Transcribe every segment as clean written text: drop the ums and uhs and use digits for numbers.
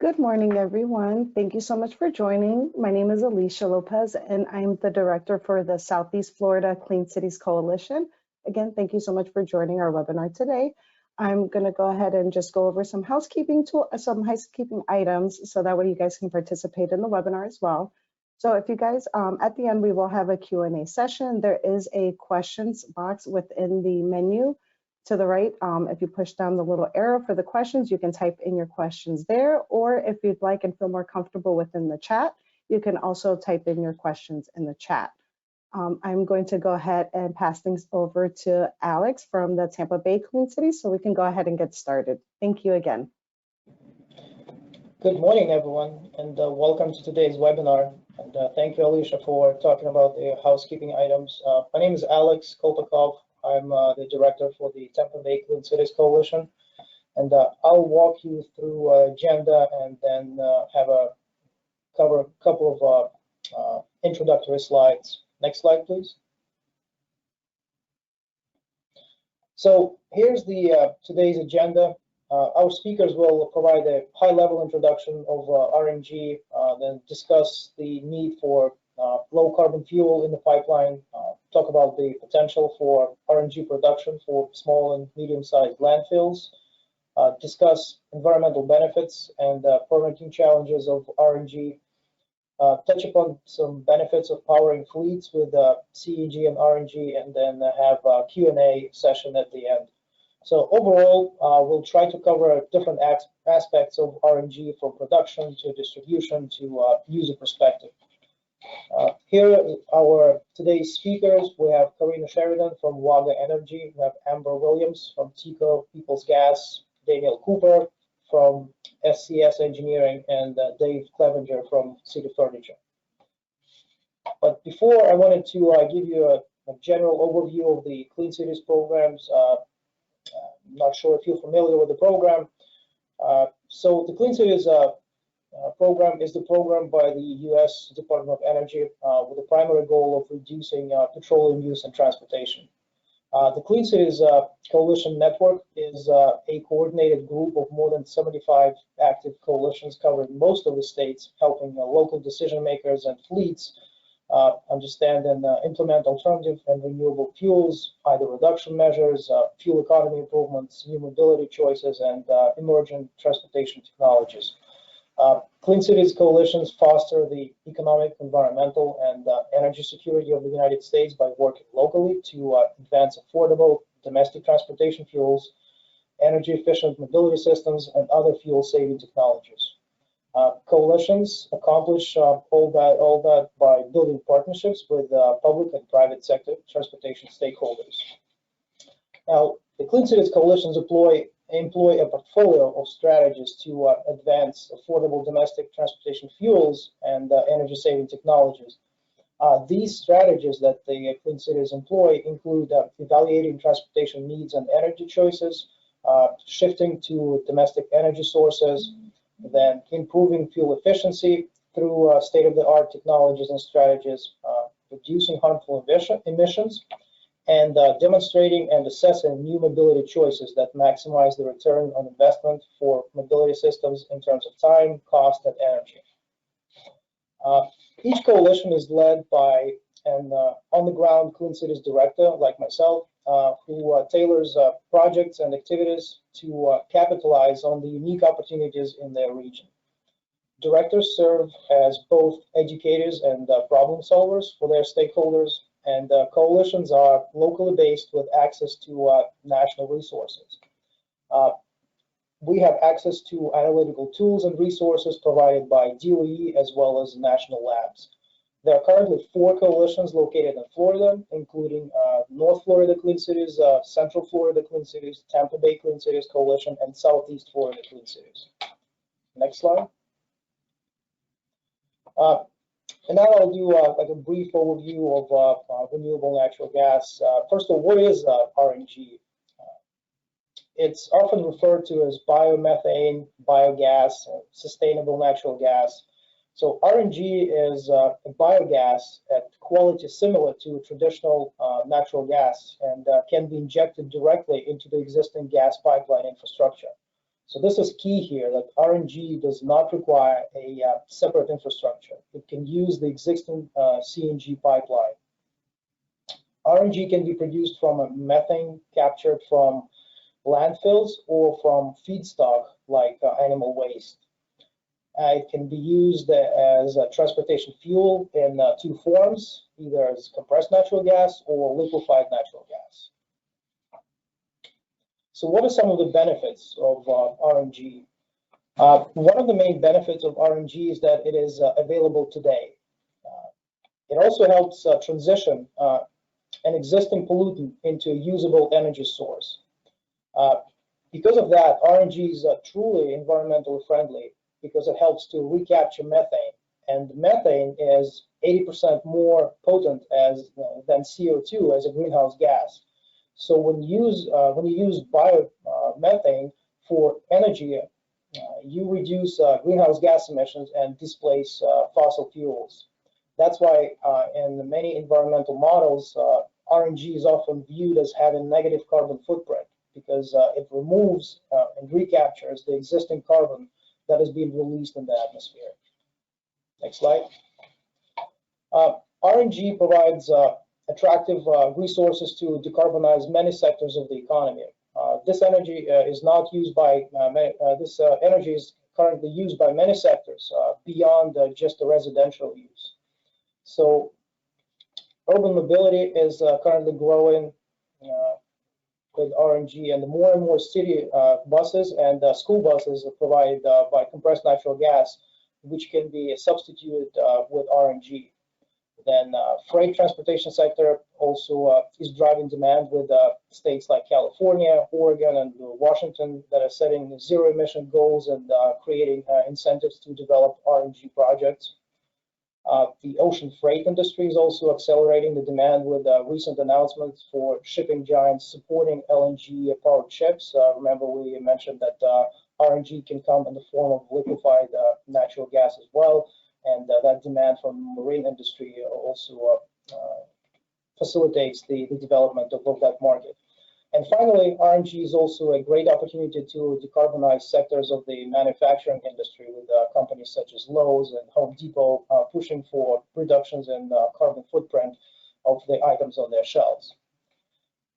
Good morning, everyone. Thank you so much for joining. My name is Alicia Lopez, and I'm the director for the Southeast Florida Clean Cities Coalition. Again, thank you so much for joining our webinar today. I'm going to go ahead and just go over some housekeeping items so that way you guys can participate in the webinar as well. So if you guys, at the end, we will have a Q&A session. There is a questions box within the menu to the right. If you push down the little arrow for the questions, you can type in your questions there, or if you'd like and feel more comfortable within the chat, you can also type in your questions in the chat. I'm going to go ahead and pass things over to Alex from the Tampa Bay Clean Cities, so we can go ahead and get started. Thank you again. Good morning, everyone, and welcome to today's webinar. And thank you, Alicia, for talking about the housekeeping items. My name is Alex Kolpakov. I'm the director for the Tampa Bay Clean Cities Coalition, and I'll walk you through agenda and then cover a couple of introductory slides. Next slide, please. So here's the today's agenda. Our speakers will provide a high-level introduction of RNG, then discuss the need for low-carbon fuel in the pipeline, talk about the potential for RNG production for small and medium-sized landfills, discuss environmental benefits and permitting challenges of RNG, touch upon some benefits of powering fleets with CNG and RNG, and then have a Q&A session at the end. So overall, we'll try to cover different aspects of RNG, from production to distribution to user perspective. Here are our today's speakers. We have Karina Sheridan from WAGA Energy, we have Amber Williams from TECO Peoples Gas, Daniel Cooper from SCS Engineering, and Dave Clevenger from City Furniture. But before, I wanted to give you a general overview of the Clean Cities programs. I'm not sure if you're familiar with the program. So the Clean Cities program is the program by the U.S. Department of Energy with the primary goal of reducing petroleum use in transportation. The Clean Cities Coalition Network is a coordinated group of more than 75 active coalitions covering most of the states, helping local decision makers and fleets understand and implement alternative and renewable fuels, either reduction measures, fuel economy improvements, new mobility choices, and emerging transportation technologies. Clean Cities coalitions foster the economic, environmental, and energy security of the United States by working locally to advance affordable domestic transportation fuels, energy-efficient mobility systems, and other fuel-saving technologies. Coalitions accomplish all that by building partnerships with public and private sector transportation stakeholders. Now, the Clean Cities coalitions employ a portfolio of strategies to advance affordable domestic transportation fuels and energy-saving technologies. These strategies that the Clean Cities employ include evaluating transportation needs and energy choices, shifting to domestic energy sources, then improving fuel efficiency through state-of-the-art technologies and strategies, reducing harmful emissions, and demonstrating and assessing new mobility choices that maximize the return on investment for mobility systems in terms of time, cost, and energy. Each coalition is led by an on-the-ground Clean Cities director, like myself, who tailors projects and activities to capitalize on the unique opportunities in their region. Directors serve as both educators and problem solvers for their stakeholders, and coalitions are locally based with access to national resources. We have access to analytical tools and resources provided by DOE as well as national labs. There are currently 4 coalitions located in Florida, including North Florida Clean Cities, Central Florida Clean Cities, Tampa Bay Clean Cities Coalition, and Southeast Florida Clean Cities. Next slide. And now I'll do like a brief overview of renewable natural gas. First of all, what is RNG? It's often referred to as biomethane, biogas, sustainable natural gas. So RNG is a biogas at quality similar to traditional natural gas, and can be injected directly into the existing gas pipeline infrastructure. So this is key here, that RNG does not require a separate infrastructure. It can use the existing CNG pipeline. RNG can be produced from a methane captured from landfills or from feedstock like animal waste. It can be used as a transportation fuel in two forms, either as compressed natural gas or liquefied natural gas. So what are some of the benefits of RNG? One of the main benefits of RNG is that it is available today. It also helps transition an existing pollutant into a usable energy source. Because of that, RNG is truly environmentally friendly because it helps to recapture methane, and methane is 80% more potent than CO2 as a greenhouse gas. So when you use biomethane for energy, you reduce greenhouse gas emissions and displace fossil fuels. That's why in many environmental models, RNG is often viewed as having negative carbon footprint because it removes and recaptures the existing carbon that is being released in the atmosphere. Next slide. RNG provides attractive resources to decarbonize many sectors of the economy. This energy is not used by this energy is currently used by many sectors beyond just the residential use. So urban mobility is currently growing with RNG, and more and more city buses and school buses are provided by compressed natural gas, which can be substituted with RNG. Then freight transportation sector also is driving demand with states like California, Oregon, and Washington that are setting zero emission goals and creating incentives to develop RNG projects. The ocean freight industry is also accelerating the demand with recent announcements for shipping giants supporting LNG powered ships. Remember, we mentioned that RNG can come in the form of liquefied natural gas as well, and that demand from marine industry also facilitates the development of that market. And finally, RNG is also a great opportunity to decarbonize sectors of the manufacturing industry with companies such as Lowe's and Home Depot pushing for reductions in carbon footprint of the items on their shelves.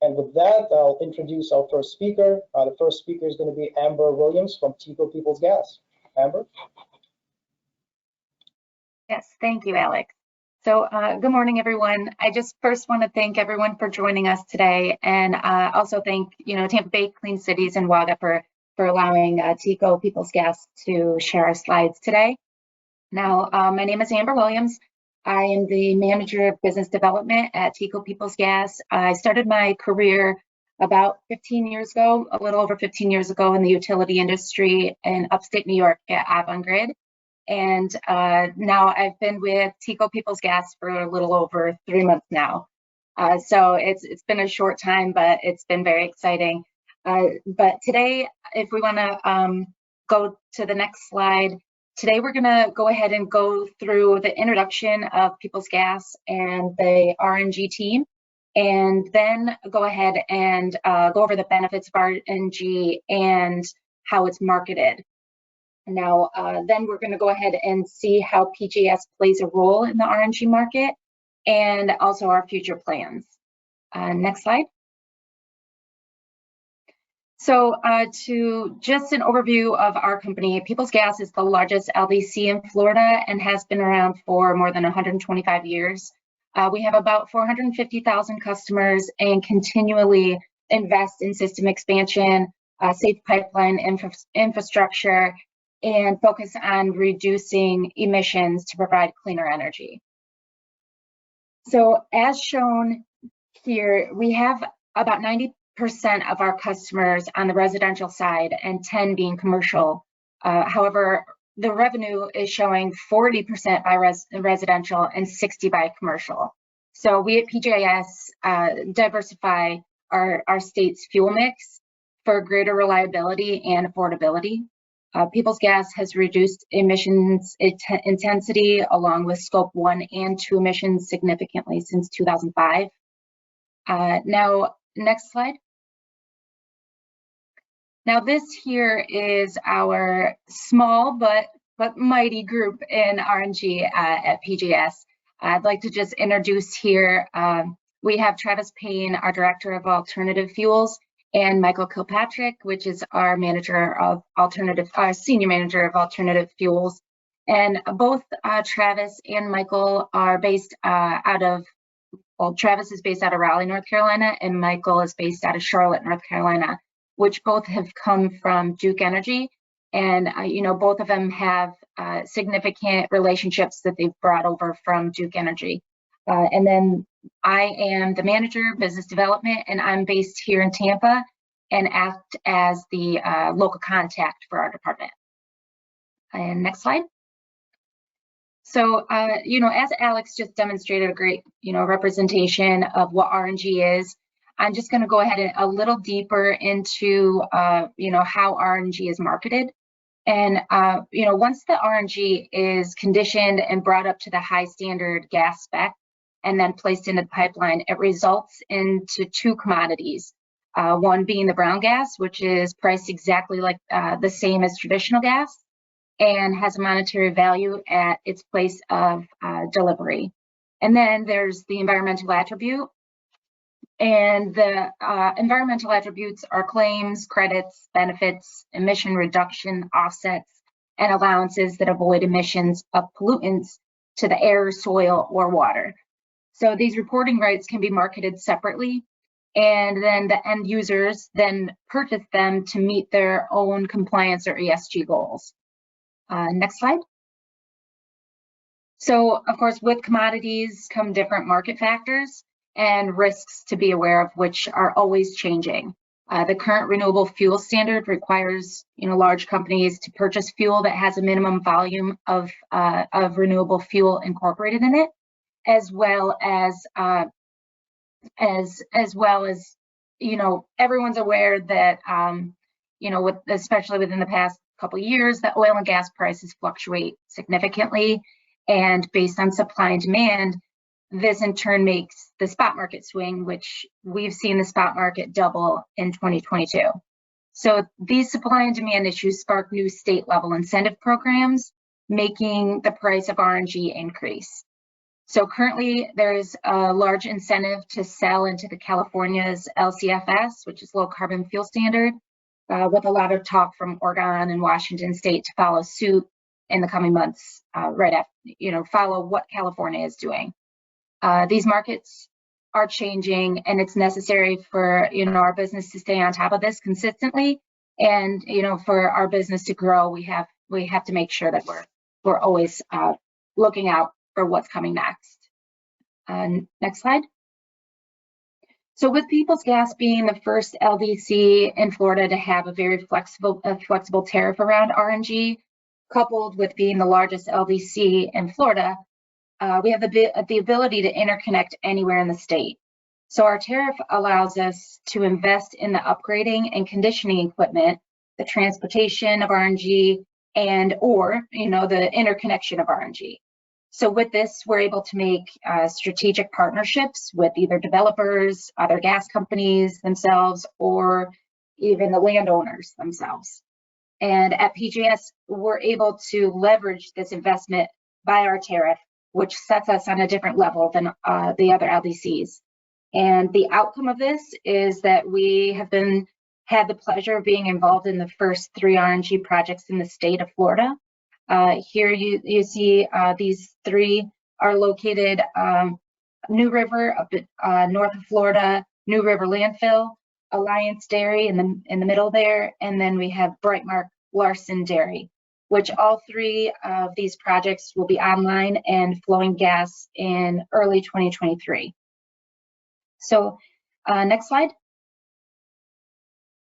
And with that, I'll introduce our first speaker. The first speaker is going to be Amber Williams from TECO Peoples Gas. Amber? Yes, thank you, Alex. So good morning, everyone. I just first want to thank everyone for joining us today, and also thank Tampa Bay Clean Cities and WAGA for allowing TECO Peoples Gas to share our slides today. Now, my name is Amber Williams. I am the Manager of Business Development at TECO Peoples Gas. I started my career about 15 years ago, a little over 15 years ago, in the utility industry in upstate New York at Avangrid. And now I've been with TECO Peoples Gas for a little over 3 months now. So it's been a short time, but it's been very exciting. But today, if we want to go to the next slide, today we're going to go ahead and go through the introduction of Peoples Gas and the RNG team, and then go ahead and go over the benefits of RNG and how it's marketed. Now, then we're going to go ahead and see how PGS plays a role in the RNG market and also our future plans. Next slide. So to just an overview of our company, Peoples Gas is the largest LDC in Florida and has been around for more than 125 years. We have about 450,000 customers and continually invest in system expansion, safe pipeline infrastructure, and focus on reducing emissions to provide cleaner energy. So as shown here, we have about 90% of our customers on the residential side and 10 being commercial. However, the revenue is showing 40% by residential and 60% by commercial. So we at PGIS diversify our state's fuel mix for greater reliability and affordability. Peoples Gas has reduced emissions intensity along with scope 1 and 2 emissions significantly since 2005. Now, next slide. Now this here is our small but mighty group in RNG at PGS. I'd like to just introduce here, we have Travis Payne, our Director of Alternative Fuels, and Michael Kilpatrick, which is our Manager of Senior Manager of Alternative Fuels. And both Travis and Michael are based Travis is based out of Raleigh, North Carolina, and Michael is based out of Charlotte, North Carolina, which both have come from Duke Energy. And, both of them have significant relationships that they've brought over from Duke Energy. And then I am the Manager of Business Development, and I'm based here in Tampa and act as the local contact for our department. And next slide. So, as Alex just demonstrated a great, representation of what RNG is, I'm just going to go ahead and a little deeper into, how RNG is marketed. And, once the RNG is conditioned and brought up to the high standard gas spec and then placed into the pipeline, it results into two commodities. One being the brown gas, which is priced exactly like the same as traditional gas and has a monetary value at its place of delivery. And then there's the environmental attribute. And the environmental attributes are claims, credits, benefits, emission reduction, offsets, and allowances that avoid emissions of pollutants to the air, soil, or water. So these reporting rights can be marketed separately, and then the end users then purchase them to meet their own compliance or ESG goals. Next slide. So, of course, with commodities come different market factors and risks to be aware of, which are always changing. The current renewable fuel standard requires, large companies to purchase fuel that has a minimum volume of renewable fuel incorporated in it, as well as everyone's aware that especially within the past couple of years, that oil and gas prices fluctuate significantly, and based on supply and demand, this in turn makes the spot market swing, which we've seen the spot market double in 2022. So these supply and demand issues spark new state level incentive programs, making the price of RNG increase. So currently there is a large incentive to sell into the California's LCFS, which is low carbon fuel standard, with a lot of talk from Oregon and Washington state to follow suit in the coming months, right after, follow what California is doing. These markets are changing, and it's necessary for, our business to stay on top of this consistently. And, for our business to grow, we have to make sure that we're always looking out for what's coming next. Next slide. So with Peoples Gas being the first LDC in Florida to have a very flexible tariff around RNG, coupled with being the largest LDC in Florida, we have the ability to interconnect anywhere in the state. So our tariff allows us to invest in the upgrading and conditioning equipment, the transportation of RNG, or the interconnection of RNG. So with this, we're able to make strategic partnerships with either developers, other gas companies themselves, or even the landowners themselves. And at PGS, we're able to leverage this investment by our tariff, which sets us on a different level than the other LDCs. And the outcome of this is that we have had the pleasure of being involved in the first 3 RNG projects in the state of Florida. Here you see these 3 are located New River up at north of Florida, New River Landfill, Alliance Dairy in the middle there, and then we have Brightmark Larson Dairy, which all 3 of these projects will be online and flowing gas in early 2023. So next slide.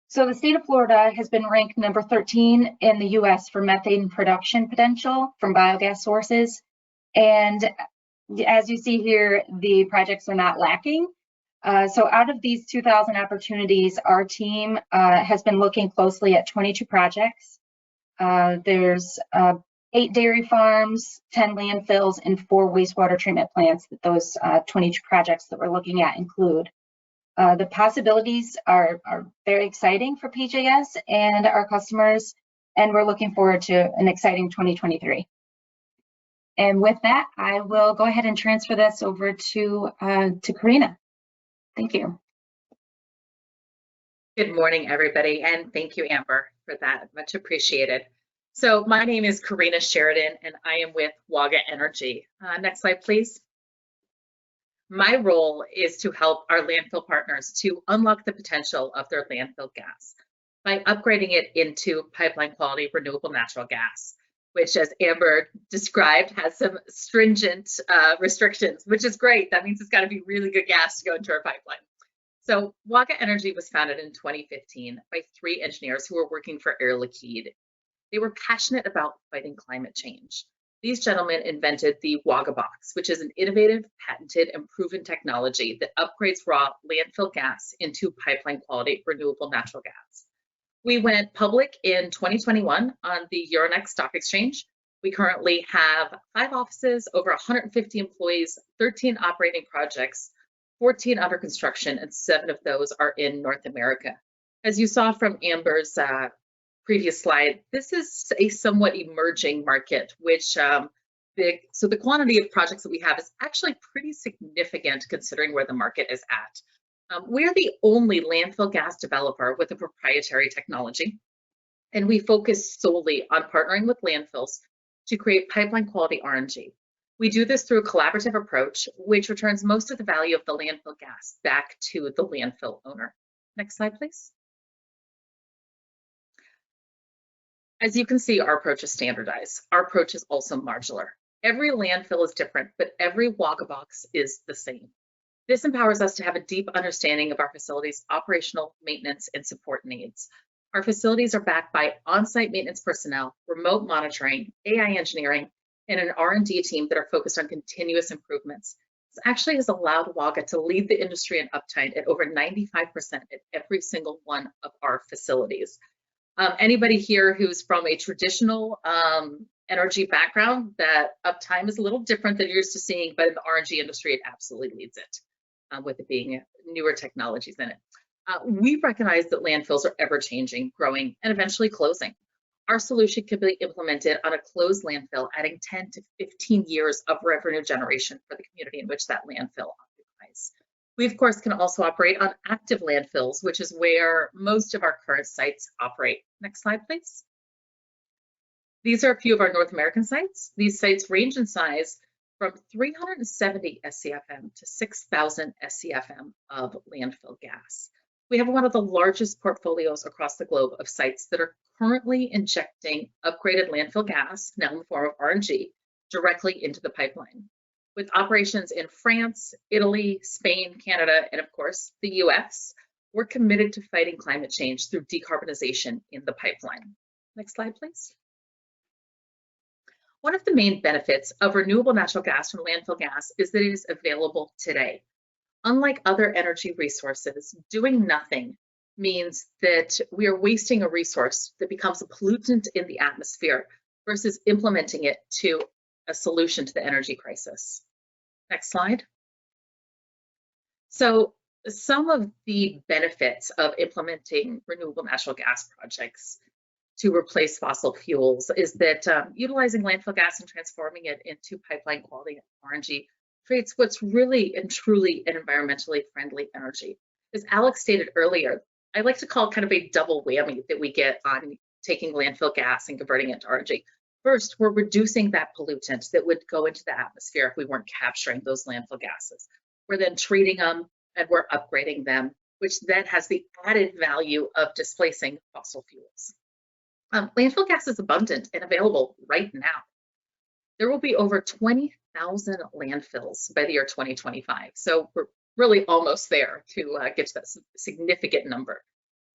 So the state of Florida has been ranked number 13 in the US for methane production potential from biogas sources. And as you see here, the projects are not lacking. So out of these 2,000 opportunities, our team has been looking closely at 22 projects. There's 8 dairy farms, 10 landfills, and 4 wastewater treatment plants that those 22 projects that we're looking at include. The possibilities are very exciting for PJS and our customers, and we're looking forward to an exciting 2023. And with that, I will go ahead and transfer this over to Karina. Thank you. Good morning, everybody, and thank you, Amber, for that. Much appreciated. So my name is Karina Sheridan, and I am with WAGA Energy. Next slide, please. My role is to help our landfill partners to unlock the potential of their landfill gas by upgrading it into pipeline quality renewable natural gas, which, as Amber described, has some stringent restrictions, which is great. That means it's got to be really good gas to go into our pipeline. So WAGA Energy was founded in 2015 by 3 engineers who were working for Air Liquide. They were passionate about fighting climate change. These gentlemen invented the WAGA box, which is an innovative, patented, and proven technology that upgrades raw landfill gas into pipeline quality renewable natural gas. We went public in 2021 on the Euronext Stock Exchange. We currently have 5 offices, over 150 employees, 13 operating projects, 14 under construction, and 7 of those are in North America. As you saw from Amber's previous slide, this is a somewhat emerging market, which so the quantity of projects that we have is actually pretty significant considering where the market is at. We're the only landfill gas developer with a proprietary technology, and we focus solely on partnering with landfills to create pipeline quality RNG. We do this through a collaborative approach, which returns most of the value of the landfill gas back to the landfill owner. Next slide, please. As you can see, our approach is standardized. Our approach is also modular. Every landfill is different, but every WAGA box is the same. This empowers us to have a deep understanding of our facility's operational, maintenance, and support needs. Our facilities are backed by on-site maintenance personnel, remote monitoring, AI engineering, and an R&D team that are focused on continuous improvements. This actually has allowed WAGA to lead the industry in uptime at over 95% at every single one of our facilities. Anybody here who's from a traditional energy background, that uptime is a little different than you're used to seeing, but in the RNG industry, it absolutely leads it, with it being newer technologies in it. We recognize that landfills are ever changing, growing, and eventually closing. Our solution can be implemented on a closed landfill, adding 10 to 15 years of revenue generation for the community in which that landfill occupies. We, of course, can also operate on active landfills, which is where most of our current sites operate. Next slide, please. These are a few of our North American sites. These sites range in size from 370 SCFM to 6,000 SCFM of landfill gas. We have one of the largest portfolios across the globe of sites that are currently injecting upgraded landfill gas, now in the form of RNG, directly into the pipeline. With operations in France, Italy, Spain, Canada, and of course, the US, we're committed to fighting climate change through decarbonization in the pipeline. Next slide, please. One of the main benefits of renewable natural gas from landfill gas is that it is available today. Unlike other energy resources, doing nothing means that we are wasting a resource that becomes a pollutant in the atmosphere versus implementing it to a solution to the energy crisis. Next slide. So some of the benefits of implementing renewable natural gas projects to replace fossil fuels is that utilizing landfill gas and transforming it into pipeline quality RNG creates what's really and truly an environmentally friendly energy. As Alex stated earlier, I like to call kind of a double whammy that we get on taking landfill gas and converting it to RNG. First, we're reducing that pollutant that would go into the atmosphere if we weren't capturing those landfill gases. We're then treating them and we're upgrading them, which then has the added value of displacing fossil fuels. Landfill gas is abundant and available right now. There will be over 20,000 landfills by the year 2025. So we're really almost there to get to that significant number.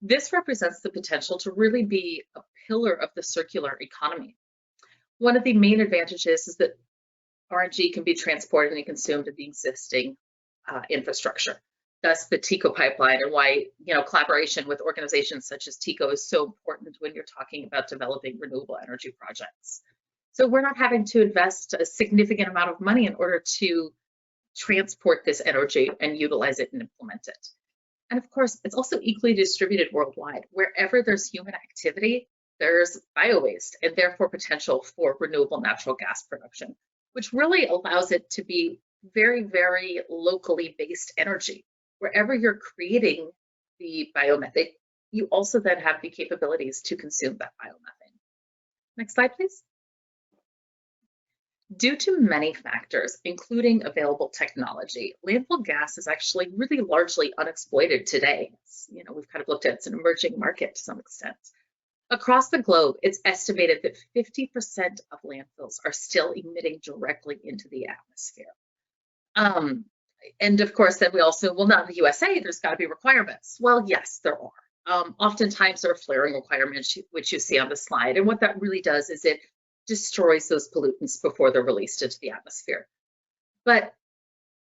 This represents the potential to really be a pillar of the circular economy. One of the main advantages is that RNG can be transported and consumed in the existing infrastructure. Thus the TICO pipeline, and why collaboration with organizations such as TICO is so important when you're talking about developing renewable energy projects. So we're not having to invest a significant amount of money in order to transport this energy and utilize it and implement it. And of course, it's also equally distributed worldwide. Wherever there's human activity, there's bio-waste and therefore potential for renewable natural gas production, which really allows it to be very, very locally based energy. Wherever you're creating the biomethane, you also then have the capabilities to consume that biomethane. Next slide, please. Due to many factors, including available technology, landfill gas is actually really largely unexploited today. We've kind of looked at it's an emerging market to some extent. Across the globe, it's estimated that 50% of landfills are still emitting directly into the atmosphere. And of course, then we also, well, not in the USA, there's got to be requirements. Well, yes, there are. Oftentimes there are flaring requirements, which you see on the slide. And what that really does is it destroys those pollutants before they're released into the atmosphere. But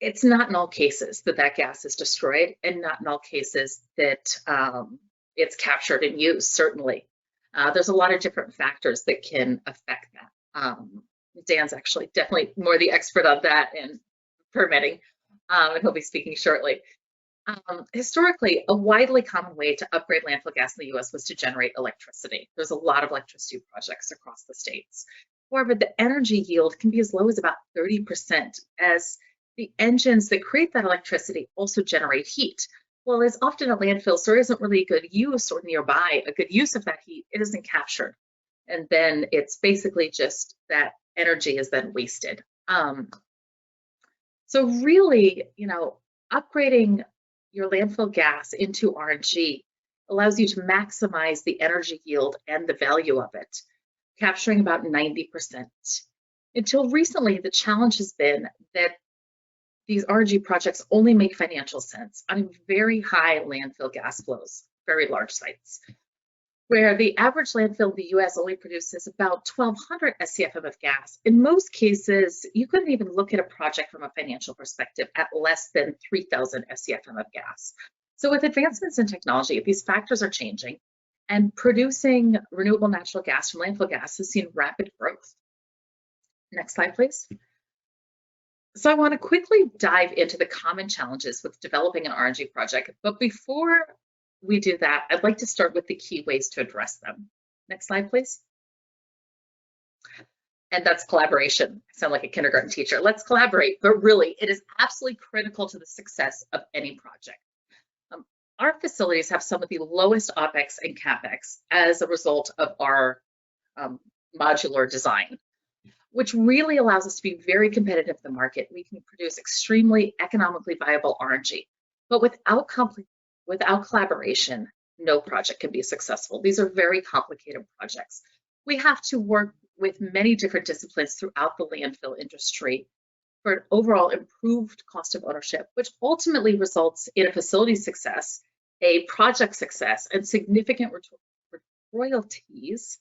it's not in all cases that that gas is destroyed, and not in all cases that it's captured and used, certainly. There's a lot of different factors that can affect that. Dan's actually definitely more the expert on that and permitting, and he'll be speaking shortly. Historically, a widely common way to upgrade landfill gas in the US was to generate electricity. There's a lot of electricity projects across the states. However, the energy yield can be as low as about 30%, as the engines that create that electricity also generate heat. Well, as often at landfills, there isn't really a good use or nearby a good use of that heat. It isn't captured. And then it's basically just that energy is then wasted. So really, upgrading your landfill gas into RNG allows you to maximize the energy yield and the value of it, capturing about 90%. Until recently, the challenge has been that these RNG projects only make financial sense on very high landfill gas flows, very large sites, where the average landfill in the US only produces about 1,200 SCFM of gas. In most cases, you couldn't even look at a project from a financial perspective at less than 3,000 SCFM of gas. So with advancements in technology, these factors are changing, and producing renewable natural gas from landfill gas has seen rapid growth. Next slide, please. So I want to quickly dive into the common challenges with developing an RNG project, but before we do that, I'd like to start with the key ways to address them. Next slide, please. And that's collaboration. I sound like a kindergarten teacher. Let's collaborate, but really, it is absolutely critical to the success of any project. Our facilities have some of the lowest OPEX and CAPEX as a result of our modular design, which really allows us to be very competitive in the market. We can produce extremely economically viable RNG, but without collaboration, no project can be successful. These are very complicated projects. We have to work with many different disciplines throughout the landfill industry for an overall improved cost of ownership, which ultimately results in a facility success, a project success, and significant royalties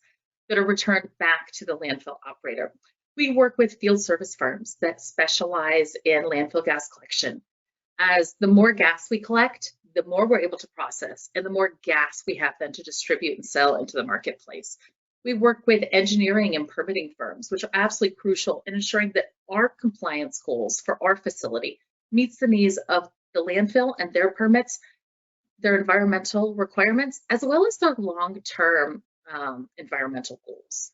that are returned back to the landfill operator. We work with field service firms that specialize in landfill gas collection. As the more gas we collect, the more we're able to process, and the more gas we have then to distribute and sell into the marketplace. We work with engineering and permitting firms, which are absolutely crucial in ensuring that our compliance goals for our facility meets the needs of the landfill and their permits, their environmental requirements, as well as their long-term environmental goals.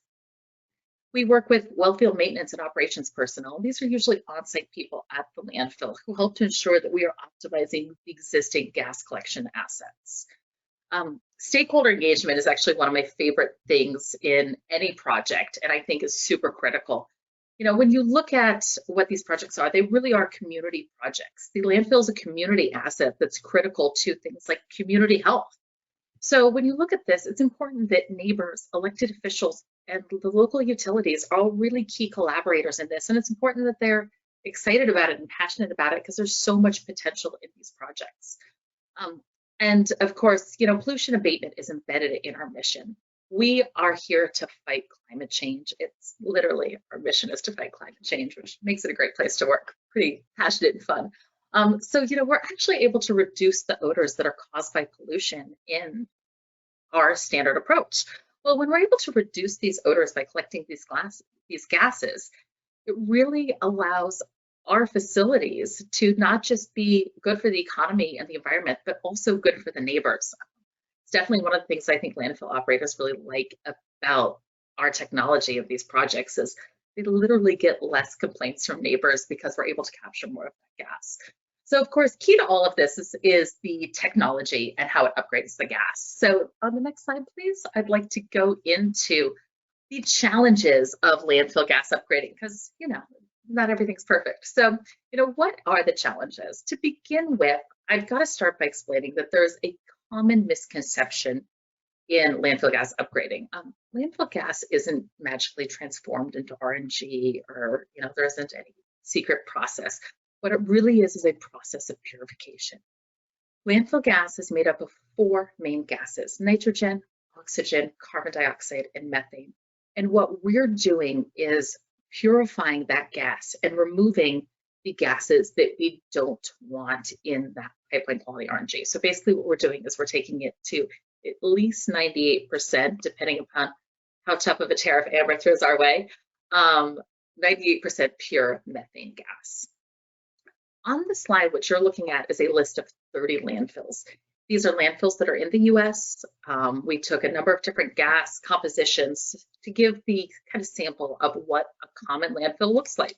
We work with wellfield maintenance and operations personnel. These are usually on-site people at the landfill who help to ensure that we are optimizing the existing gas collection assets. Stakeholder engagement is actually one of my favorite things in any project, and I think is super critical. When you look at what these projects are, they really are community projects. The landfill is a community asset that's critical to things like community health. So when you look at this, it's important that neighbors, elected officials, and the local utilities are all really key collaborators in this. And it's important that they're excited about it and passionate about it because there's so much potential in these projects. And of course, pollution abatement is embedded in our mission. We are here to fight climate change. It's literally, our mission is to fight climate change, which makes it a great place to work. Pretty passionate and fun. So we're actually able to reduce the odors that are caused by pollution in our standard approach. Well, when we're able to reduce these odors by collecting these gases, it really allows our facilities to not just be good for the economy and the environment, but also good for the neighbors. It's definitely one of the things I think landfill operators really like about our technology of these projects is they literally get less complaints from neighbors because we're able to capture more of that gas. So of course, key to all of this is the technology and how it upgrades the gas. So on the next slide, please, I'd like to go into the challenges of landfill gas upgrading because, not everything's perfect. So, what are the challenges? To begin with, I've got to start by explaining that there's a common misconception in landfill gas upgrading. Landfill gas isn't magically transformed into RNG or, there isn't any secret process. What it really is a process of purification. Landfill gas is made up of 4 main gases: nitrogen, oxygen, carbon dioxide, and methane. And what we're doing is purifying that gas and removing the gases that we don't want in that pipeline quality RNG. So basically what we're doing is we're taking it to at least 98%, depending upon how tough of a tariff Amber throws our way, 98% pure methane gas. On the slide, what you're looking at is a list of 30 landfills. These are landfills that are in the US. We took a number of different gas compositions to give the kind of sample of what a common landfill looks like.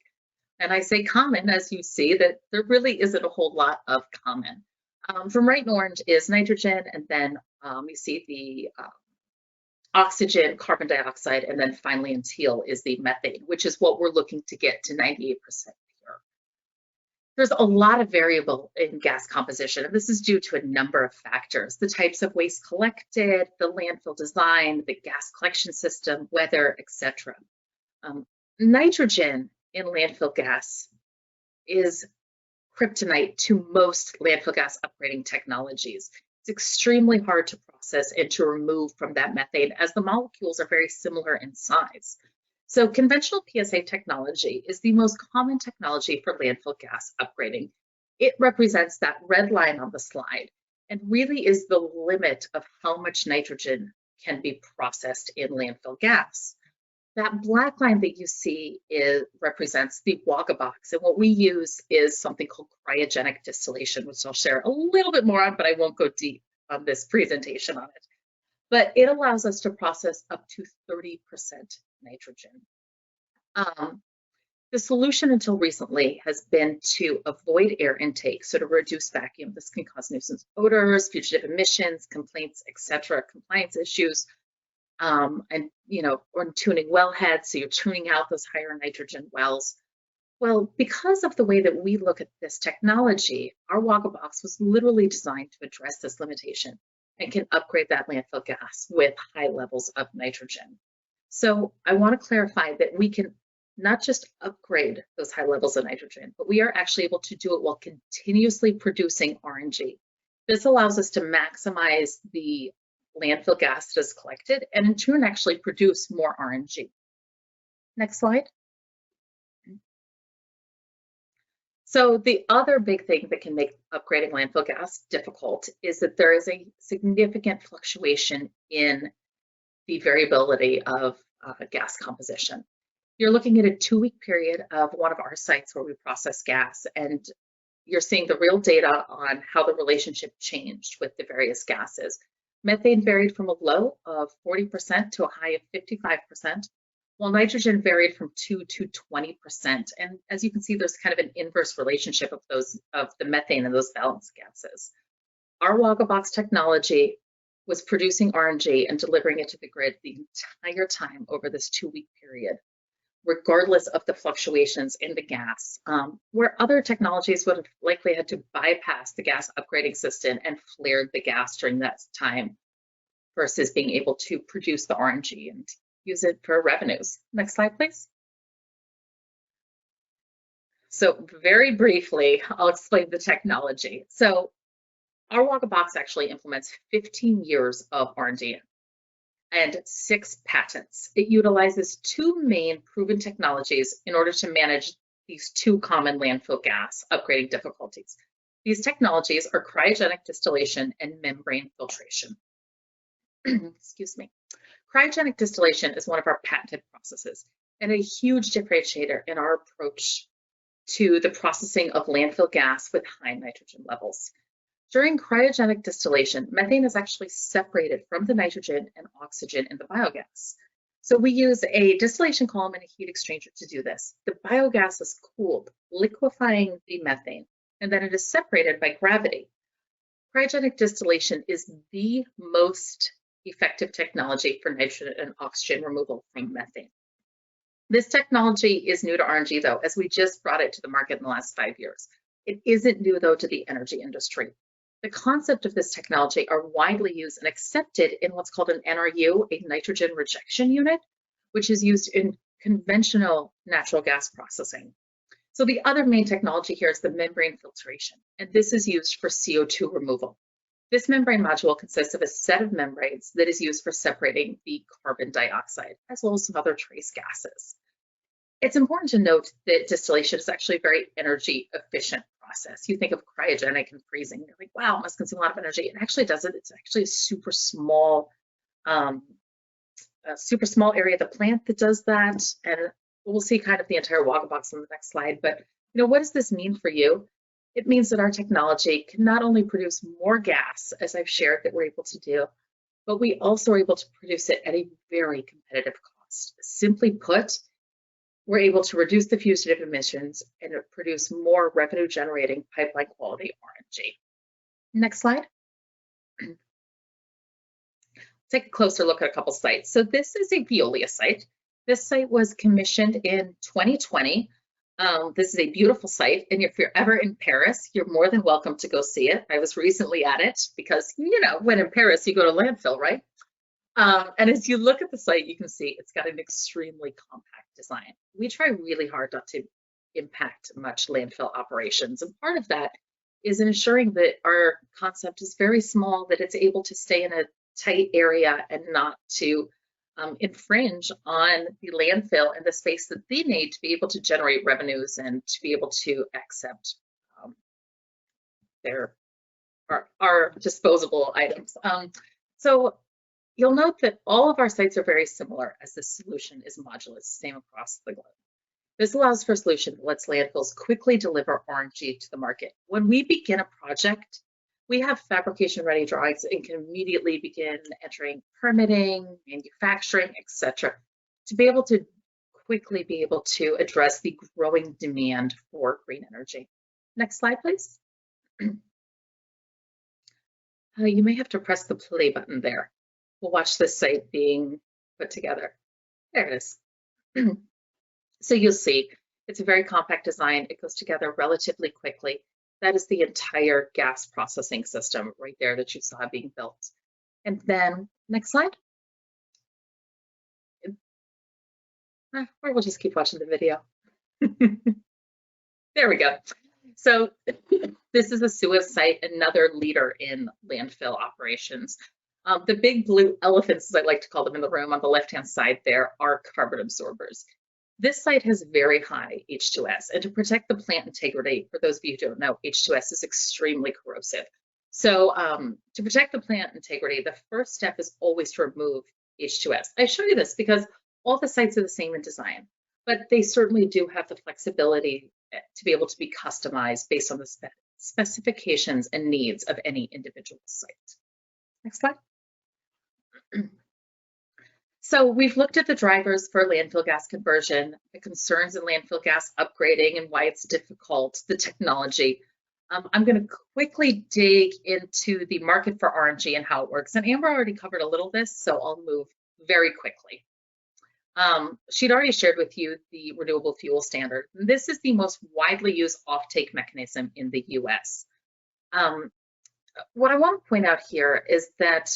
And I say common, as you see, that there really isn't a whole lot of common. From right in orange is nitrogen, and then you see the oxygen, carbon dioxide, and then finally in teal is the methane, which is what we're looking to get to 98% pure. There's a lot of variable in gas composition, and this is due to a number of factors: the types of waste collected, the landfill design, the gas collection system, weather, etc. Nitrogen in landfill gas is kryptonite to most landfill gas upgrading technologies. It's extremely hard to process and to remove from that methane, as the molecules are very similar in size. So conventional PSA technology is the most common technology for landfill gas upgrading. It represents that red line on the slide and really is the limit of how much nitrogen can be processed in landfill gas. That black line that you see represents the WAGA box, and what we use is something called cryogenic distillation, which I'll share a little bit more on, but I won't go deep on this presentation on it. But it allows us to process up to 30% nitrogen. The solution until recently has been to avoid air intake, so to reduce vacuum. This can cause nuisance odors, fugitive emissions, complaints, etc., compliance issues. Or tuning wellheads, so you're tuning out those higher nitrogen wells. Well, because of the way that we look at this technology, our WAGA box was literally designed to address this limitation and can upgrade that landfill gas with high levels of nitrogen. So I want to clarify that we can not just upgrade those high levels of nitrogen, but we are actually able to do it while continuously producing RNG. This allows us to maximize the landfill gas that is collected and in turn actually produce more RNG. Next slide. So the other big thing that can make upgrading landfill gas difficult is that there is a significant fluctuation in the variability of gas composition. You're looking at a 2-week period of one of our sites where we process gas, and you're seeing the real data on how the relationship changed with the various gases. Methane varied from a low of 40% to a high of 55%, while nitrogen varied from 2 to 20%. And as you can see, there's kind of an inverse relationship of the methane and those valence gases. Our WAGA box technology was producing RNG and delivering it to the grid the entire time over this 2-week period, regardless of the fluctuations in the gas, where other technologies would have likely had to bypass the gas upgrading system and flared the gas during that time versus being able to produce the RNG and use it for revenues. Next slide, please. So very briefly, I'll explain the technology. So our WAGA box actually implements 15 years of R&D and 6 patents. It utilizes 2 main proven technologies in order to manage these 2 common landfill gas upgrading difficulties. These technologies are cryogenic distillation and membrane filtration. Excuse me. Cryogenic distillation is one of our patented processes and a huge differentiator in our approach to the processing of landfill gas with high nitrogen levels. During cryogenic distillation, methane is actually separated from the nitrogen and oxygen in the biogas. So we use a distillation column and a heat exchanger to do this. The biogas is cooled, liquefying the methane, and then it is separated by gravity. Cryogenic distillation is the most effective technology for nitrogen and oxygen removal from methane. This technology is new to RNG though, as we just brought it to the market in the last 5 years. It isn't new though to the energy industry. The concept of this technology are widely used and accepted in what's called an NRU, a nitrogen rejection unit, which is used in conventional natural gas processing. So the other main technology here is the membrane filtration, and this is used for CO2 removal. This membrane module consists of a set of membranes that is used for separating the carbon dioxide, as well as some other trace gases. It's important to note that distillation is actually a very energy efficient process. You think of cryogenic and freezing, you're like, wow, it must consume a lot of energy. It actually doesn't. It's actually a super small area of the plant that does that. And we'll see kind of the entire WAGA box on the next slide. But what does this mean for you? It means that our technology can not only produce more gas, as I've shared that we're able to do, but we also are able to produce it at a very competitive cost. Simply put, we're able to reduce the fugitive emissions and produce more revenue generating pipeline quality RNG. Next slide. Take a closer look at a couple sites. So this is a Veolia site. This site was commissioned in 2020. This is a beautiful site, and if you're ever in Paris, you're more than welcome to go see it. I was recently at it because, when in Paris, you go to landfill, right? And as you look at the site, you can see it's got an extremely compact design. We try really hard not to impact much landfill operations, and part of that is ensuring that our concept is very small, that it's able to stay in a tight area and not to infringe on the landfill and the space that they need to be able to generate revenues and to be able to accept our disposable items. So you'll note that all of our sites are very similar, as the solution is modular, it's the same across the globe. This allows for a solution that lets landfills quickly deliver RNG to the market. When we begin a project, we have fabrication ready drawings and can immediately begin entering permitting, manufacturing, etc., to be able to quickly be able to address the growing demand for green energy. Next slide, please. You may have to press the play button there. We'll watch this site being put together. There it is. So you'll see it's a very compact design. It goes together relatively quickly. That is the entire gas processing system right there that you saw being built. And then next slide. Or we'll just keep watching the video. There we go. So this is a Suez site, another leader in landfill operations. The big blue elephants, as I like to call them in the room on the left-hand side there, are carbon absorbers. This site has very high H2S, and to protect the plant integrity, for those of you who don't know, H2S is extremely corrosive. So to protect the plant integrity, the first step is always to remove H2S. I show you this because all the sites are the same in design, but they certainly do have the flexibility to be able to be customized based on the specifications and needs of any individual site. Next slide. So we've looked at the drivers for landfill gas conversion, the concerns in landfill gas upgrading and why it's difficult, the technology. I'm going to quickly dig into the market for RNG and how it works. And Amber already covered a little of this, so I'll move very quickly. She'd already shared with you the renewable fuel standard. This is the most widely used offtake mechanism in the US. What I want to point out here is that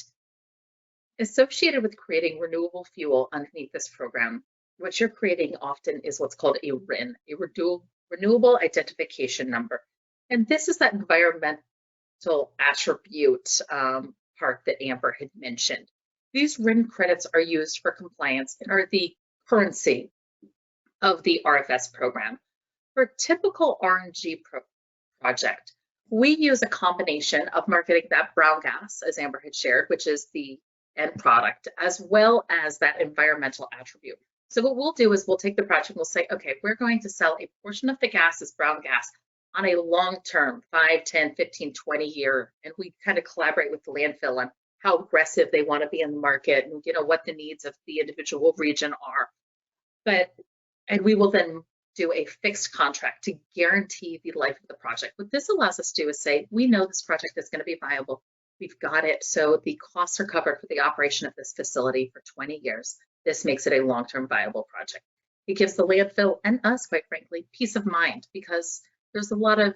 associated with creating renewable fuel underneath this program, what you're creating often is what's called a RIN, a renewable identification number. And this is that environmental attribute part that Amber had mentioned. These RIN credits are used for compliance and are the currency of the RFS program. For a typical RNG project, we use a combination of marketing that brown gas, as Amber had shared, which is the end product, as well as that environmental attribute. So what we'll do is we'll take the project and we'll say, okay, we're going to sell a portion of the gas as brown gas on a long-term, 5, 10, 15, 20 year, and we kind of collaborate with the landfill on how aggressive they want to be in the market and, you know, what the needs of the individual region are. And we will then do a fixed contract to guarantee the life of the project. What this allows us to do is say, we know this project is going to be viable. We've got it. So the costs are covered for the operation of this facility for 20 years. This makes it a long-term viable project. It gives the landfill and us, quite frankly, peace of mind because there's a lot of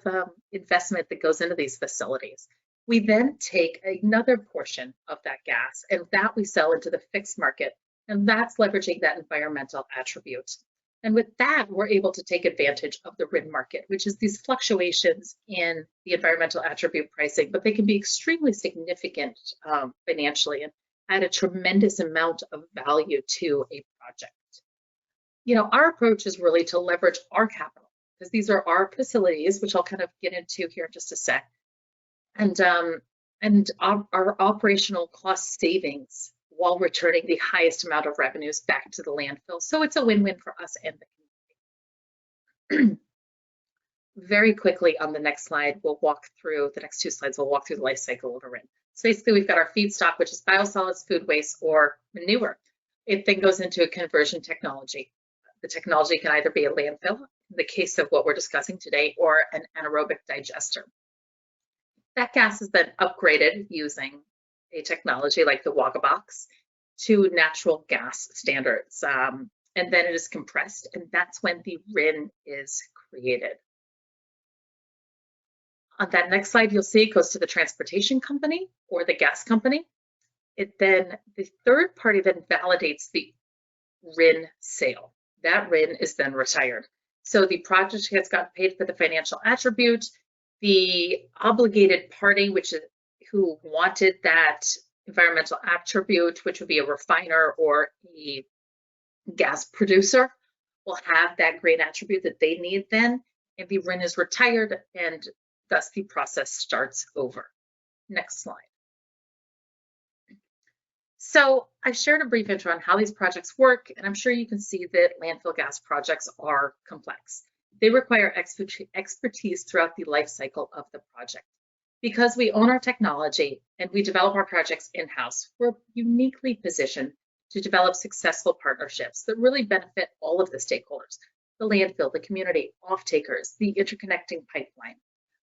investment that goes into these facilities. We then take another portion of that gas and that we sell into the fixed market, and that's leveraging that environmental attribute. And with that, we're able to take advantage of the RIN market, which is these fluctuations in the environmental attribute pricing, but they can be extremely significant financially and add a tremendous amount of value to a project. You know, our approach is really to leverage our capital because these are our facilities, which I'll kind of get into here in just a sec. And our operational cost savings while returning the highest amount of revenues back to the landfill. So it's a win-win for us and the community. Very quickly on the next slide, we'll walk through, the next 2 slides, we'll walk through the life cycle of a RIN. So basically we've got our feedstock, which is biosolids, food waste, or manure. It then goes into a conversion technology. The technology can either be a landfill, in the case of what we're discussing today, or an anaerobic digester. That gas is then upgraded using a technology like the WAGA box to natural gas standards. And then it is compressed, and that's when the RIN is created. On that next slide, you'll see it goes to the transportation company or the gas company. The third party then validates the RIN sale. That RIN is then retired. So the project has gotten paid for the financial attribute. The obligated party, which is who wanted that environmental attribute, which would be a refiner or a gas producer, will have that green attribute that they need then, and the RIN is retired, and thus the process starts over. Next slide. So I've shared a brief intro on how these projects work, and I'm sure you can see that landfill gas projects are complex. They require expertise throughout the life cycle of the project. Because we own our technology and we develop our projects in-house, we're uniquely positioned to develop successful partnerships that really benefit all of the stakeholders, the landfill, the community, off-takers, the interconnecting pipeline.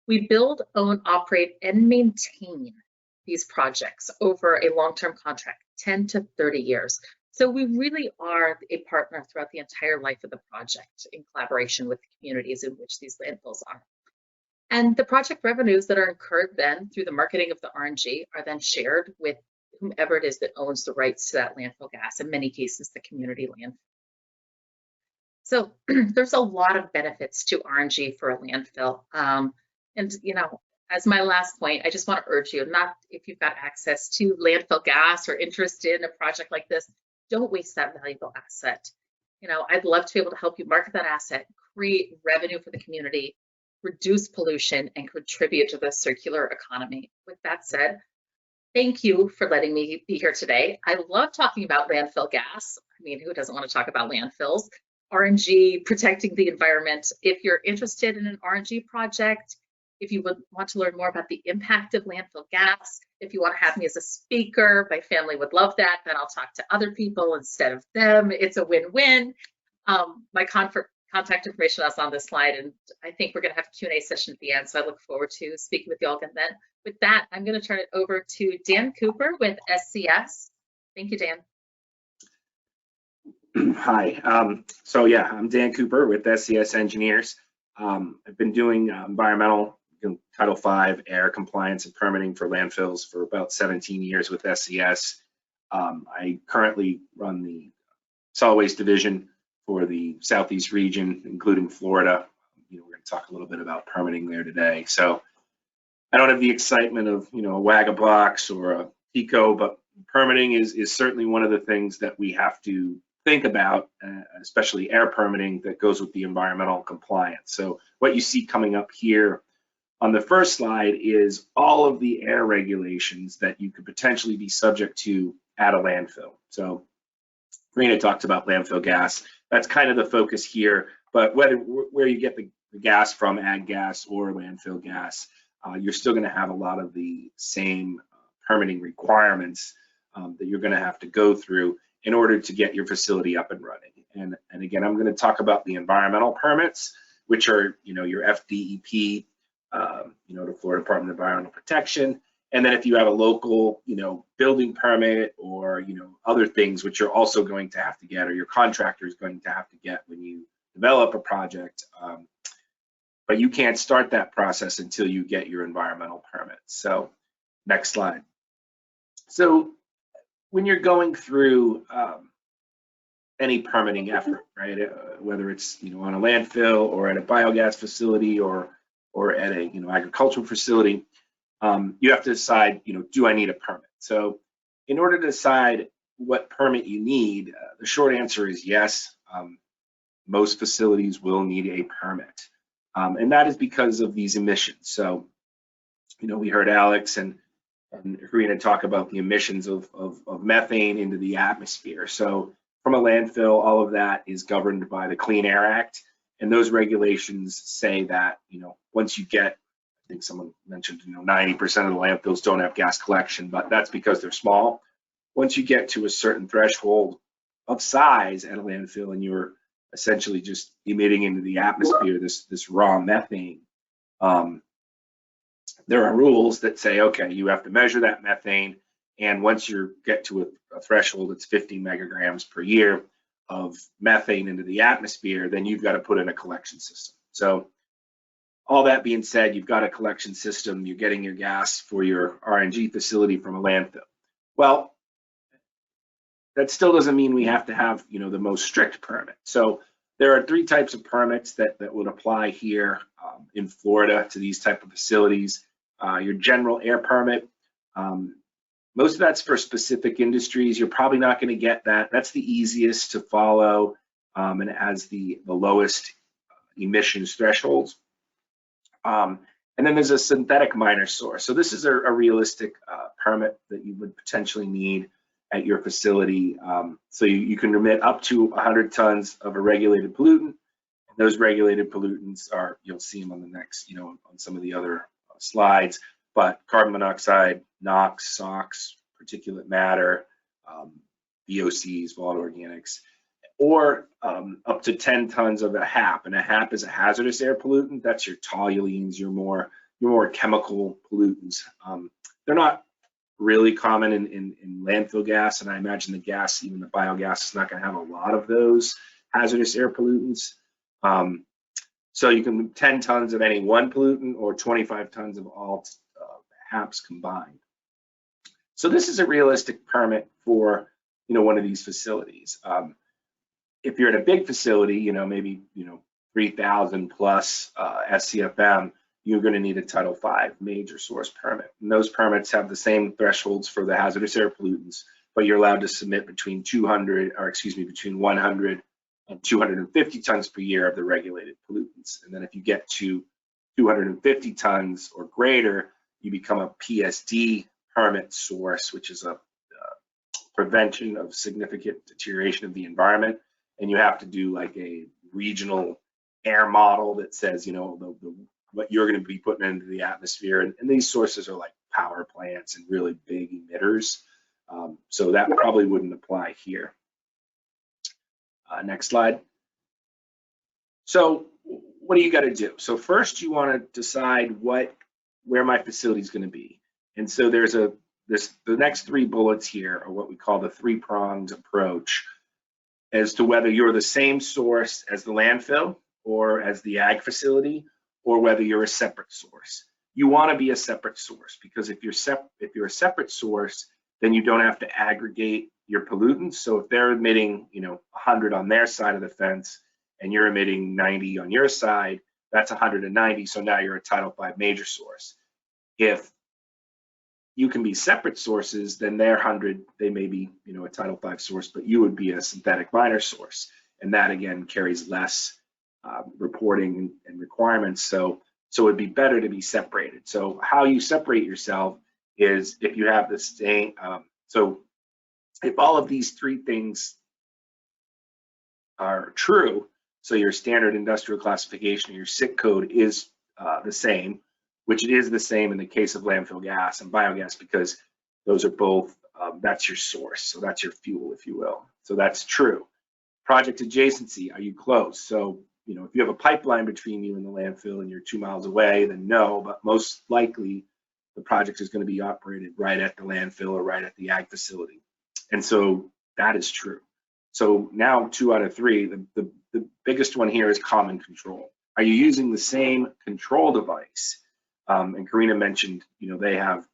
We build, own, operate, and maintain these projects over a long-term contract, 10 to 30 years. So we really are a partner throughout the entire life of the project in collaboration with the communities in which these landfills are. And the project revenues that are incurred then through the marketing of the RNG are then shared with whomever it is that owns the rights to that landfill gas, in many cases, the community landfill. So there's a lot of benefits to RNG for a landfill. And, you know, as my last point, I just want to urge you, not if you've got access to landfill gas or interest in a project like this, don't waste that valuable asset. You know, I'd love to be able to help you market that asset, create revenue for the community, reduce pollution, and contribute to the circular economy. With that said, thank you for letting me be here today. I love talking about landfill gas. I mean, who doesn't want to talk about landfills? RNG, protecting the environment. If you're interested in an RNG project, if you would want to learn more about the impact of landfill gas, if you want to have me as a speaker, my family would love that. Then I'll talk to other people instead of them. It's a win-win. My contact information is on this slide, and I think we're going to have a Q&A session at the end, so I look forward to speaking with you all again then. With that, I'm going to turn it over to Dan Cooper with SCS. Thank you, Dan. Hi. So yeah, I'm Dan Cooper with SCS Engineers. I've been doing environmental, Title V, air compliance and permitting for landfills for about 17 years with SCS. I currently run the solid waste division for the Southeast region, including Florida. You know, we're going to talk a little bit about permitting there today. So I don't have the excitement of, you know, a WAGA box or a PICO, but permitting is certainly one of the things that we have to think about, especially air permitting that goes with the environmental compliance. So what you see coming up here on the first slide is all of the air regulations that you could potentially be subject to at a landfill. So Karina talked about landfill gas. That's kind of the focus here, but where you get the gas from, ag gas or landfill gas, you're still going to have a lot of the same permitting requirements that you're going to have to go through in order to get your facility up and running. And again, I'm going to talk about the environmental permits, which are, your FDEP, the Florida Department of Environmental Protection. And then if you have a local, building permit or, other things which you're also going to have to get, or your contractor is going to have to get when you develop a project. But you can't start that process until you get your environmental permit. So next slide. So when you're going through any permitting effort, right, whether it's, on a landfill or at a biogas facility or at a, agricultural facility, you have to decide, do I need a permit? So in order to decide what permit you need, the short answer is yes. Most facilities will need a permit. And that is because of these emissions. So, we heard Alex and Karina talk about the emissions of methane into the atmosphere. So from a landfill, all of that is governed by the Clean Air Act. And those regulations say that, once you get, I think someone mentioned, 90% of the landfills don't have gas collection, but that's because they're small. Once you get to a certain threshold of size at a landfill and you're essentially just emitting into the atmosphere this raw methane, there are rules that say, okay, you have to measure that methane, and once you get to a threshold that's 50 megagrams per year of methane into the atmosphere, then you've got to put in a collection system. So all that being said, you've got a collection system, you're getting your gas for your RNG facility from a landfill. Well, that still doesn't mean we have to have, the most strict permit. So there are 3 types of permits that would apply here in Florida to these type of facilities. Your general air permit, most of that's for specific industries. You're probably not going to get that. That's the easiest to follow, and it has the lowest emissions thresholds. And then there's a synthetic minor source. So this is a realistic permit that you would potentially need at your facility. So you can remit up to 100 tons of a regulated pollutant. And those regulated pollutants are, you'll see them on the next, on some of the other slides, but carbon monoxide, NOx, SOx, particulate matter, VOCs, volatile organics, or up to 10 tons of a HAP. And a HAP is a hazardous air pollutant. That's your toluenes, your more chemical pollutants. They're not really common in landfill gas, and I imagine the gas, even the biogas, is not going to have a lot of those hazardous air pollutants. So you can 10 tons of any one pollutant or 25 tons of all HAPs combined. So this is a realistic permit for one of these facilities. If you're at a big facility, maybe 3,000 plus SCFM, you're going to need a Title V major source permit. And those permits have the same thresholds for the hazardous air pollutants, but you're allowed to submit between 100 and 250 tons per year of the regulated pollutants. And then if you get to 250 tons or greater, you become a PSD permit source, which is a prevention of significant deterioration of the environment. And you have to do like a regional air model that says, what you're going to be putting into the atmosphere. And these sources are like power plants and really big emitters. So that probably wouldn't apply here. Next slide. So what do you got to do? So first you want to decide where my facility is going to be. And so the next 3 bullets here are what we call the 3-pronged approach as to whether you're the same source as the landfill or as the ag facility, or whether you're a separate source. You want to be a separate source, because if you're a separate source, then you don't have to aggregate your pollutants. So if they're emitting 100 on their side of the fence and you're emitting 90 on your side, that's 190. So now you're a Title V major source. If you can be separate sources, then their 100, they may be a Title V source, but you would be a synthetic minor source, and that again carries less reporting and requirements. So it'd be better to be separated. So how you separate yourself is if you have the same. So if all of these 3 things are true, so your standard industrial classification, your SIC code is the same, which it is the same in the case of landfill gas and biogas, because those are both, that's your source. So that's your fuel, if you will. So that's true. Project adjacency, are you close? So, you know, if you have a pipeline between you and the landfill and you're 2 miles away, then no, but most likely the project is going to be operated right at the landfill or right at the ag facility. And so that is true. So now 2 out of 3, the biggest one here is common control. Are you using the same control device? And Karina mentioned, you know, they have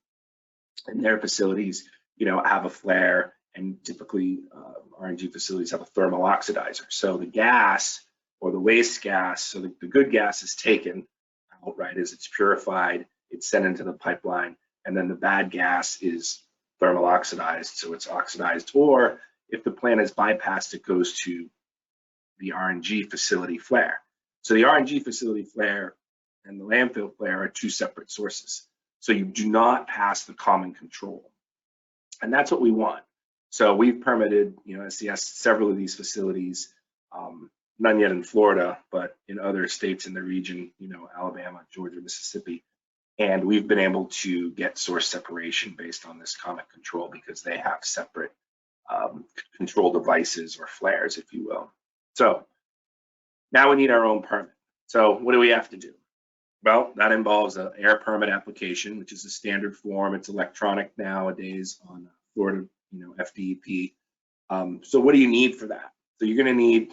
in their facilities, you know, have a flare, and typically RNG facilities have a thermal oxidizer. So the gas or the waste gas, so the good gas is taken out, right, as it's purified, it's sent into the pipeline, and then the bad gas is thermal oxidized, so it's oxidized, or if the plant is bypassed, it goes to the RNG facility flare. So the RNG facility flare and the landfill flare are 2 separate sources. So you do not pass the common control. And that's what we want. So we've permitted, you know, SCS, several of these facilities, none yet in Florida, but in other states in the region, you know, Alabama, Georgia, Mississippi. And we've been able to get source separation based on this common control because they have separate control devices or flares, if you will. So now we need our own permit. So what do we have to do? Well, that involves an air permit application, which is a standard form. It's electronic nowadays on Florida, you know, FDEP. So what do you need for that? So you're going to need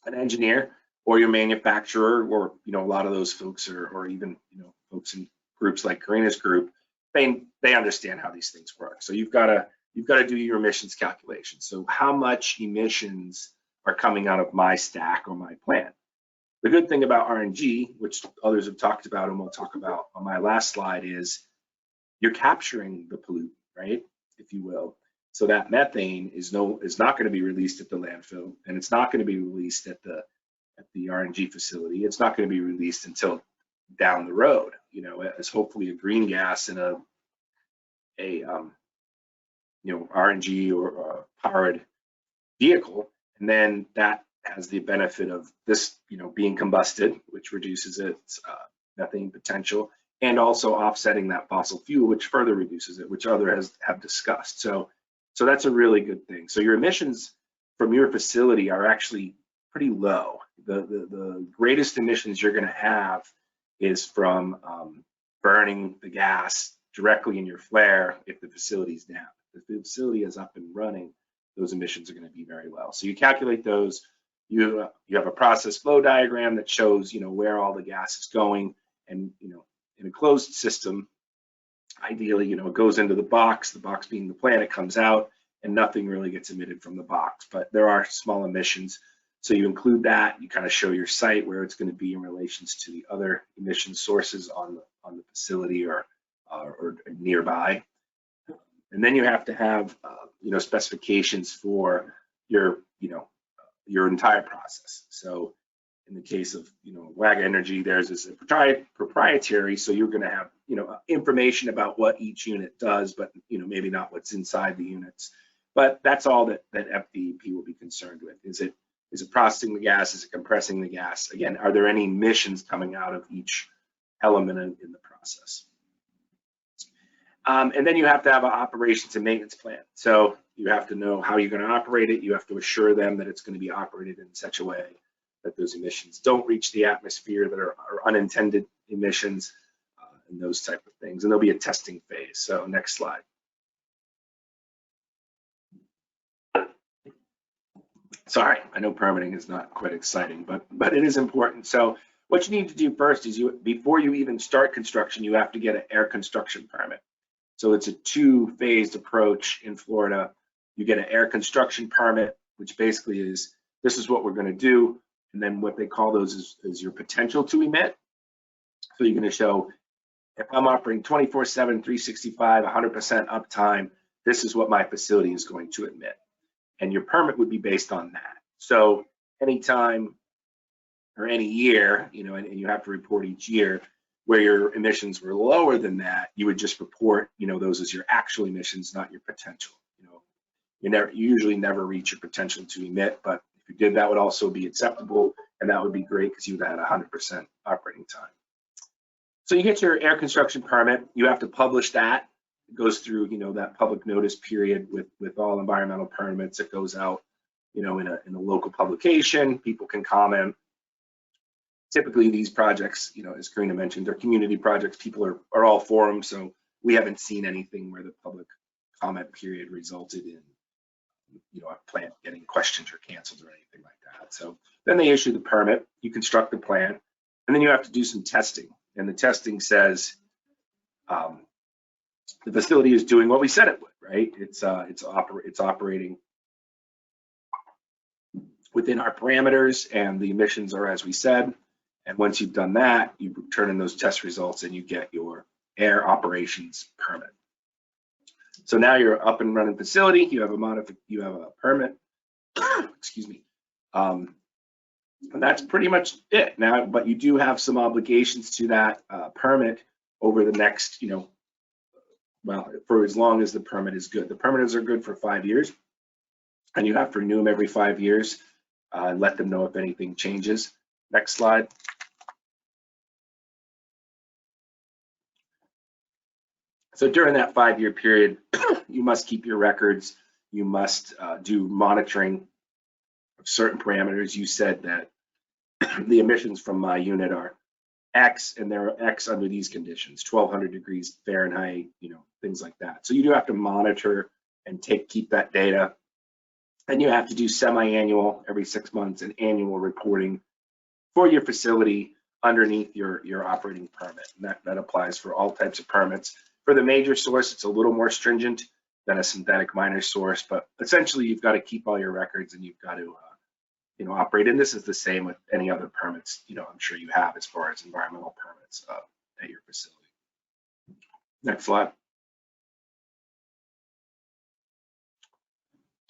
an engineer or your manufacturer, or, you know, a lot of those folks are, or even, you know, folks in groups like Karina's group, they understand how these things work. So you've got to do your emissions calculation. So how much emissions are coming out of my stack or my plant? The good thing about RNG, which others have talked about and we'll talk about on my last slide, is you're capturing the pollutant, right, if you will. So that methane is not going to be released at the landfill, and it's not going to be released at the RNG facility. It's not going to be released until down the road, you know, as hopefully a green gas in a you know, RNG or powered vehicle, and then that has the benefit of this, you know, being combusted, which reduces its methane potential, and also offsetting that fossil fuel, which further reduces it, which others have discussed. So that's a really good thing. So your emissions from your facility are actually pretty low. The greatest emissions you're going to have is from burning the gas directly in your flare if the facility's down. If the facility is up and running, those emissions are going to be very low. So you calculate those. You have a process flow diagram that shows, you know, where all the gas is going, and, you know, in a closed system, ideally, you know, it goes into the box being the plant, it comes out, and nothing really gets emitted from the box, but there are small emissions. So you include that, you kind of show your site where it's going to be in relations to the other emission sources on the facility or nearby. And then you have to have, you know, specifications for your, you know, your entire process. So in the case of, you know, WAGA Energy, theirs is a proprietary, so you're going to have, you know, information about what each unit does, but, you know, maybe not what's inside the units. But that's all that FDEP will be concerned with. Is it processing the gas? Is it compressing the gas? Again, are there any emissions coming out of each element in the process? And then you have to have an operations and maintenance plan. So you have to know how you're going to operate it. You have to assure them that it's going to be operated in such a way that those emissions don't reach the atmosphere, that are unintended emissions, and those type of things. And there'll be a testing phase. So next slide. Sorry, I know permitting is not quite exciting, but it is important. So what you need to do first is before you even start construction, you have to get an air construction permit. So it's a 2-phased approach in Florida. You get an air construction permit, which basically is, this is what we're going to do. And then what they call those is your potential to emit. So you're going to show, if I'm operating 24/7, 365, 100% uptime, this is what my facility is going to emit. And your permit would be based on that. So anytime or any year, you know, and you have to report each year, where your emissions were lower than that, you would just report, you know, those as your actual emissions, not your potential. You know, you usually never reach your potential to emit, but if If you did, that would also be acceptable, and that would be great because you would have had 100% operating time. So you get your air construction permit. You have to publish that. It goes through, that public notice period with all environmental permits. It goes out, in a local publication. People can comment. Typically, these projects, as Karina mentioned, they're community projects. People are all for them. So we haven't seen anything where the public comment period resulted in, a plant getting questioned or canceled or anything like that. So then they issue the permit. You construct the plant, and then you have to do some testing. And the testing says the facility is doing what we said it would, right? It's operating within our parameters, and the emissions are as we said. And once you've done that, you turn in those test results and you get your air operations permit. So now you're up and running facility. You have a permit. Excuse me. And that's pretty much it now. But you do have some obligations to that permit over the next, well, for as long as the permit is good. The permits are good for 5 years, and you have to renew them every 5 years. Let them know if anything changes. Next slide. So during that 5-year period, you must keep your records. You must do monitoring of certain parameters. You said that the emissions from my unit are X, and they're X under these conditions, 1200 degrees Fahrenheit, things like that. So you do have to monitor and keep that data. And you have to do semi-annual every 6 months and annual reporting for your facility underneath your operating permit. And that applies for all types of permits. For the major source, it's a little more stringent than a synthetic minor source, but essentially you've got to keep all your records and you've got to operate. And this is the same with any other permits, I'm sure you have as far as environmental permits at your facility. Next slide.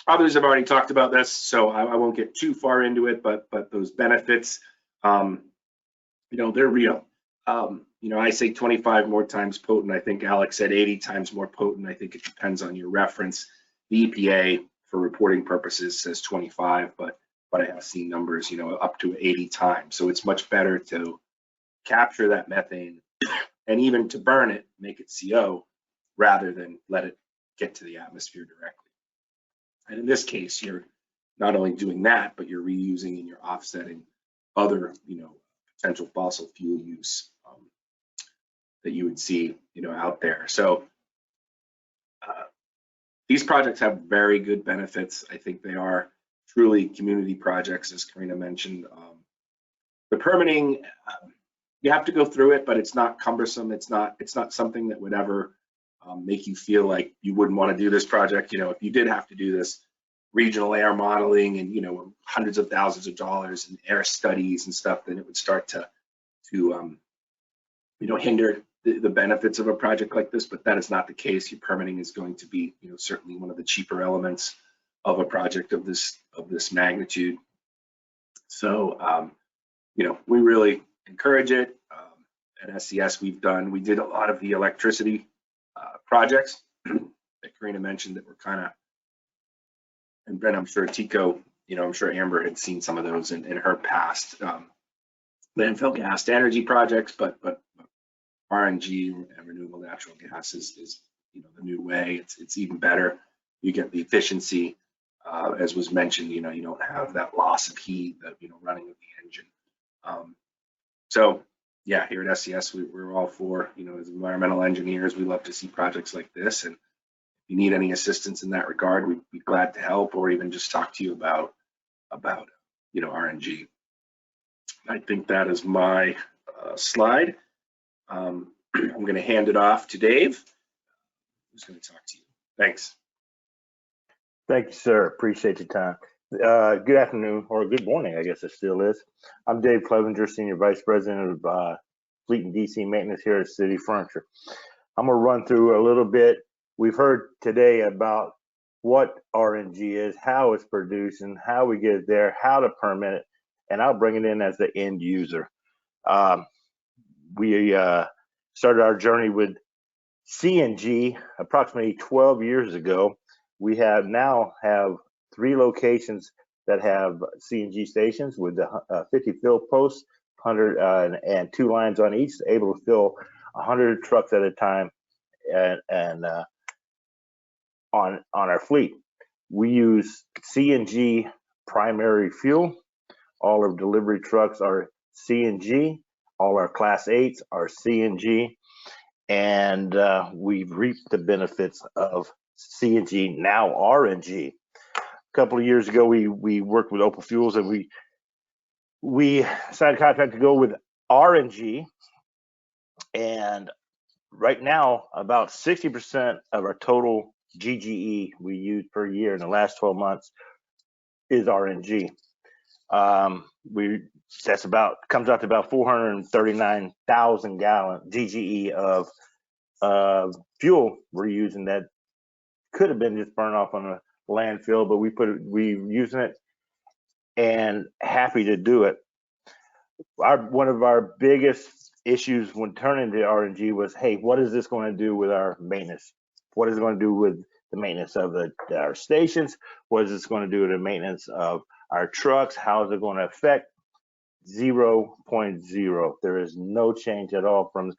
Others have already talked about this, so I won't get too far into it, but those benefits, they're real. I say 25 more times potent. I think Alex said 80 times more potent. I think it depends on your reference. The EPA, for reporting purposes, says 25, but I have seen numbers, up to 80 times. So it's much better to capture that methane and even to burn it, make it CO, rather than let it get to the atmosphere directly. And in this case, you're not only doing that, but you're reusing and you're offsetting other, potential fossil fuel use that you would see, out there. So these projects have very good benefits. I think they are truly community projects, as Karina mentioned. The permitting, you have to go through it, but it's not cumbersome. It's not something that would ever make you feel like you wouldn't want to do this project. If you did have to do this regional air modeling and hundreds of thousands of dollars in air studies and stuff, then it would start to hinder the benefits of a project like this. But that is not the case. Your permitting is going to be certainly one of the cheaper elements of a project of this magnitude. So we really encourage it. At SCS, we did a lot of the electricity projects that Karina mentioned that were kind of, and Ben, I'm sure Tico, I'm sure Amber had seen some of those in her past landfill gas to energy projects, but RNG and renewable natural gas is the new way. It's even better. You get the efficiency, as was mentioned. You don't have that loss of heat that running with the engine. So yeah, here at SCS, we're all for, as environmental engineers, we love to see projects like this. And if you need any assistance in that regard, we'd be glad to help, or even just talk to you about RNG. I think that is my slide. I'm going to hand it off to Dave, who's going to talk to you. Thanks. Thank you, sir. Appreciate your time. Good afternoon, or good morning, I guess it still is. I'm Dave Clevenger, Senior Vice President of Fleet and DC Maintenance here at City Furniture. I'm going to run through a little bit. We've heard today about what RNG is, how it's produced, and how we get it there, how to permit it, and I'll bring it in as the end user. We started our journey with CNG approximately 12 years ago. We now have 3 locations that have CNG stations with the 50 fill posts, 100 and 2 lines on each, able to fill 100 trucks at a time, and on our fleet. We use CNG primary fuel. All our delivery trucks are CNG. All our Class 8s are CNG, and we've reaped the benefits of CNG, now RNG. A couple of years ago, we worked with Opal Fuels, and we signed a contract to go with RNG, and right now, about 60% of our total GGE we use per year in the last 12 months is RNG. Comes out to about 439,000 gallon GGE of fuel we're using that could have been just burned off on a landfill, but we're using it and happy to do it. One of our biggest issues when turning to RNG was, hey, what is this going to do with our maintenance? What is it going to do with the maintenance of our stations? What is this going to do with the maintenance of our trucks? How is it going to affect? 0.0. There is no change at all from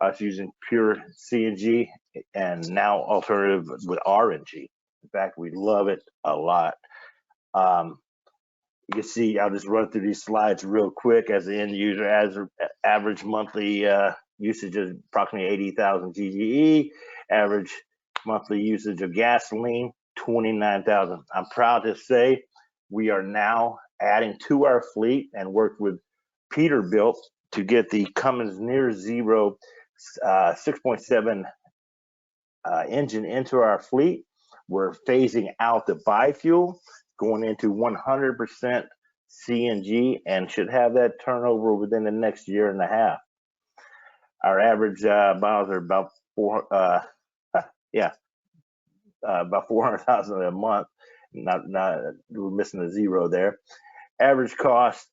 us using pure CNG and now alternative with RNG. In fact, we love it a lot. You can see, I'll just run through these slides real quick. As the end user, as average monthly usage is approximately 80,000 GGE. Average monthly usage of gasoline, 29,000. I'm proud to say we are now adding to our fleet and worked with Peterbilt to get the Cummins Near Zero 6.7 engine into our fleet. We're phasing out the biofuel, going into 100% CNG, and should have that turnover within the next year and a half. Our average miles are about about 400,000 a month. Not we're missing a zero there. Average cost,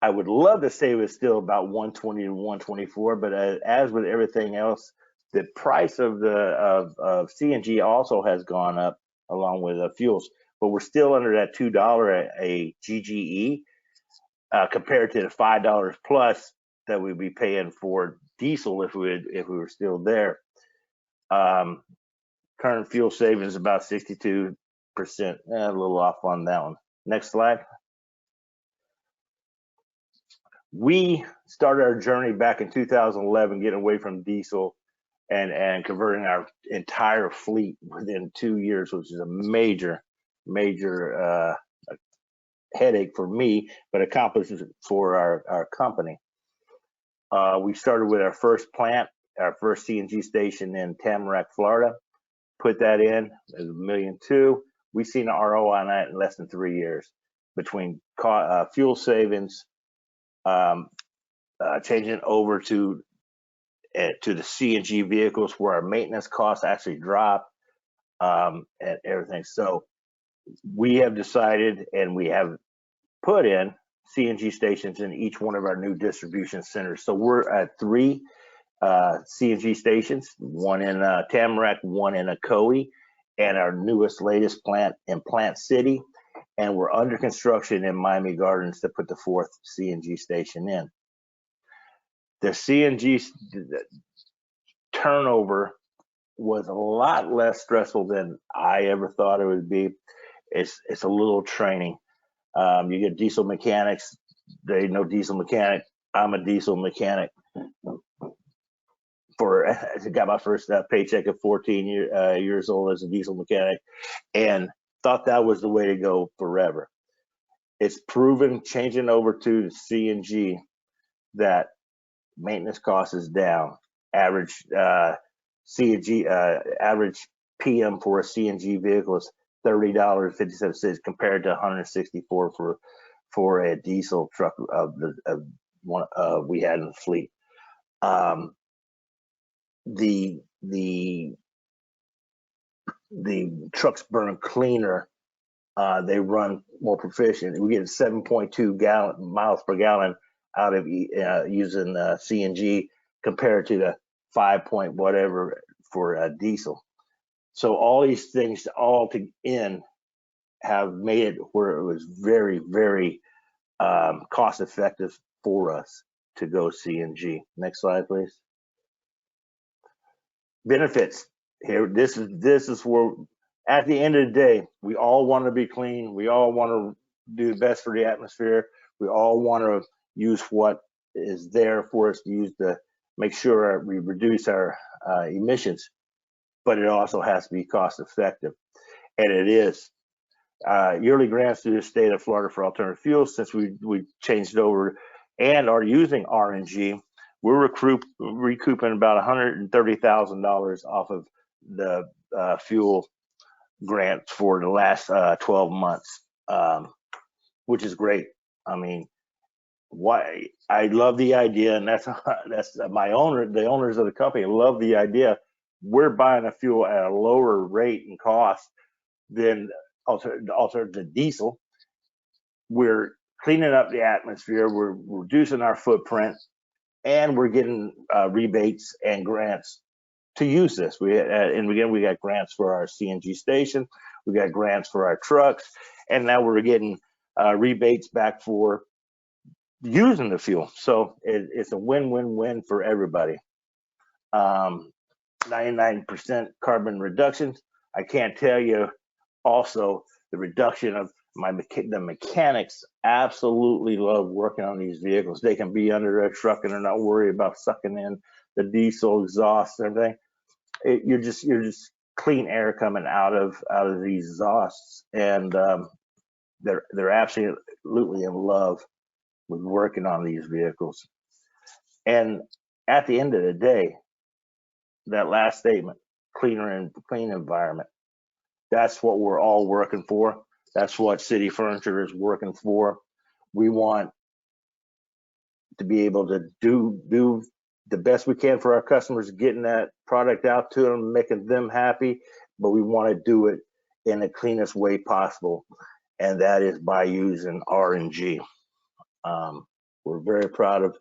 I would love to say it was still about 120 to 124, but as with everything else, the price of CNG also has gone up along with fuels, but we're still under that $2 a GGE compared to the $5 plus that we'd be paying for diesel if we were still there. Current fuel savings about 62%, a little off on that one. Next slide. We started our journey back in 2011, getting away from diesel and converting our entire fleet within 2 years, which is a major headache for me, but accomplishes for our company. We started with our first plant, our first CNG station in Tamarack, Florida. Put that in, it was $1.2 million. We've seen an ROI on that in less than 3 years between fuel savings, changing over to the CNG vehicles where our maintenance costs actually drop, and everything. So we have decided, and we have put in CNG stations in each one of our new distribution centers. So we're at 3 CNG stations, one in Tamarack, one in Ocoee, and our latest plant in Plant City. And we're under construction in Miami Gardens to put the 4th CNG station in. The CNG turnover was a lot less stressful than I ever thought it would be. It's a little training. You get diesel mechanics, they know diesel mechanic. I'm a diesel mechanic. I got my first paycheck at 14 years old as a diesel mechanic, and thought that was the way to go forever. It's proven, changing over to CNG, that maintenance cost is down. Average CNG average PM for a CNG vehicle is $30.57 compared to $164 for a diesel truck of one we had in the fleet. The trucks burn cleaner. They run more proficient. We get 7.2 miles per gallon out of using CNG compared to the 5 point whatever for diesel. So all these things all in have made it where it was very, very cost effective for us to go CNG. Next slide, please. Benefits. Here, this is where, at the end of the day, we all want to be clean. We all want to do the best for the atmosphere. We all want to use what is there for us to use to make sure we reduce our emissions, but it also has to be cost effective, and it is. Yearly grants through the state of Florida for alternative fuels, since we changed over and are using RNG, we're recouping about $130,000 off of the fuel grants for the last 12 months, which is great. I mean, why I love the idea, and that's my owner, the owners of the company love the idea. We're buying a fuel at a lower rate and cost than alternative diesel. We're cleaning up the atmosphere, we're reducing our footprint, and we're getting rebates and grants to use this. And again, we got grants for our CNG station, we got grants for our trucks, and now we're getting rebates back for using the fuel. So it's a win-win-win for everybody. 99% carbon reductions. I can't tell you also the reduction of the mechanics absolutely love working on these vehicles. They can be under a truck and they're not worried about sucking in the diesel exhaust and everything. You're just clean air coming out of these exhausts, and they're absolutely in love with working on these vehicles. And at the end of the day, that last statement, cleaner and clean environment, that's what we're all working for. That's what City Furniture is working for. We want to be able to do the best we can for our customers, getting that product out to them, making them happy, but we want to do it in the cleanest way possible, and that is by using RNG. We're very proud of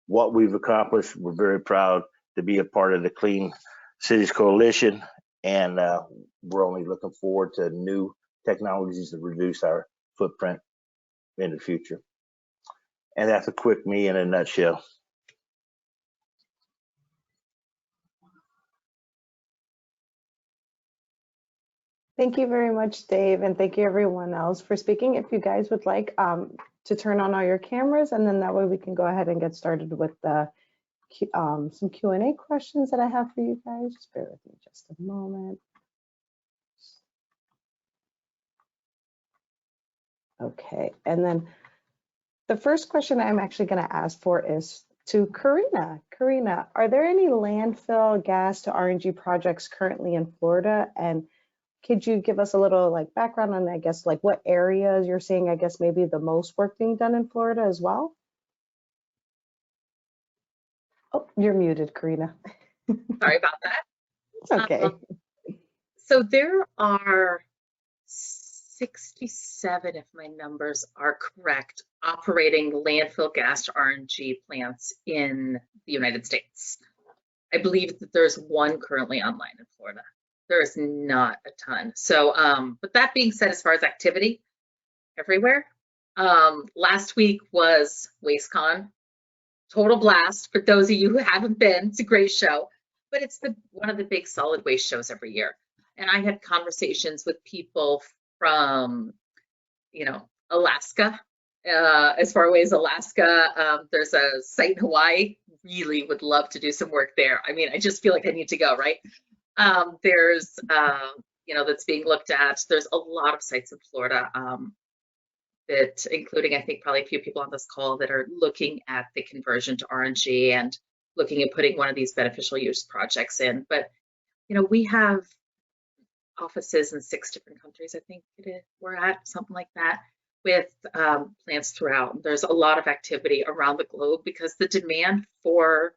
what we've accomplished. We're very proud to be a part of the Clean Cities Coalition, and we're only looking forward to new technologies to reduce our footprint in the future. And that's a quick me in a nutshell. Thank you very much, Dave, and thank you everyone else for speaking. If you guys would like to turn on all your cameras, and then that way we can go ahead and get started with the some Q&A questions that I have for you guys. Just bear with me just a moment. Okay, and then the first question I'm actually going to ask for is to Karina. Karina, are there any landfill gas to RNG projects currently in Florida? And could you give us a little like background on, I guess, like what areas you're seeing, I guess, maybe the most work being done in Florida as well? Oh, you're muted, Karina. Sorry about that. It's okay. So there are 67, if my numbers are correct, operating landfill gas to RNG plants in the United States. I believe that there's one currently online in Florida. There is not a ton. So, but that being said, as far as activity, everywhere. Last week was WasteCon. Total blast for those of you who haven't been. It's a great show, but it's one of the big solid waste shows every year. And I had conversations with people from, Alaska, as far away as Alaska. There's a site in Hawaii. Really would love to do some work there. I mean, I just feel like I need to go, right? There's, that's being looked at. There's a lot of sites in Florida. That, including, I think, probably a few people on this call that are looking at the conversion to RNG and looking at putting one of these beneficial use projects in. But, we have offices in 6 different countries, I think we're at, something like that, with plants throughout. There's a lot of activity around the globe because the demand for,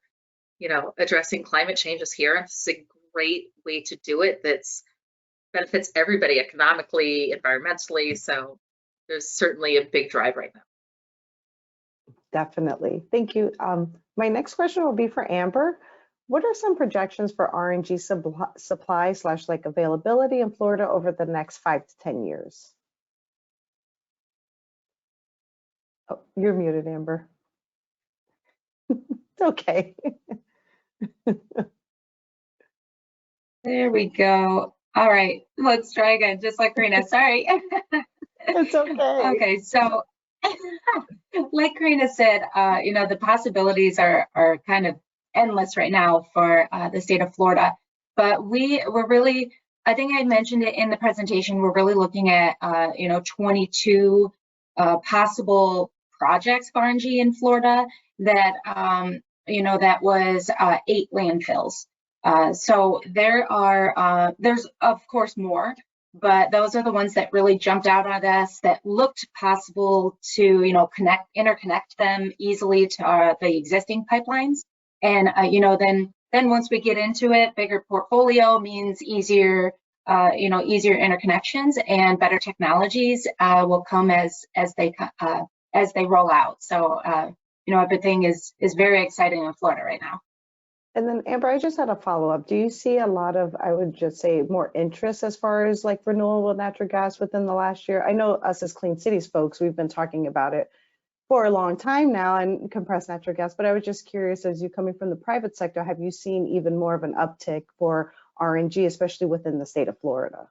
addressing climate change is here. And it's a great way to do it that's benefits everybody economically, environmentally. So there's certainly a big drive right now. Definitely. Thank you. My next question will be for Amber. What are some projections for RNG supply / like availability in Florida over the next 5 to 10 years? Oh, you're muted, Amber. It's okay. There we go. All right, let's try again, just like Karina, sorry. It's okay. Okay, so like Karina said, the possibilities are kind of endless right now for the state of Florida. But we're really, I think I mentioned it in the presentation, we're really looking at, 22 possible projects for RNG in Florida that, that was 8 landfills. So there's of course more, but those are the ones that really jumped out at us that looked possible to, interconnect them easily to the existing pipelines. And, then once we get into it, bigger portfolio means easier, easier interconnections, and better technologies will come as they roll out. So, everything is very exciting in Florida right now. And then Amber, I just had a follow-up. Do you see a lot of, I would just say, more interest as far as like renewable natural gas within the last year? I know us as Clean Cities folks, we've been talking about it for a long time now, and compressed natural gas, but I was just curious, as you coming from the private sector, have you seen even more of an uptick for RNG, especially within the state of Florida?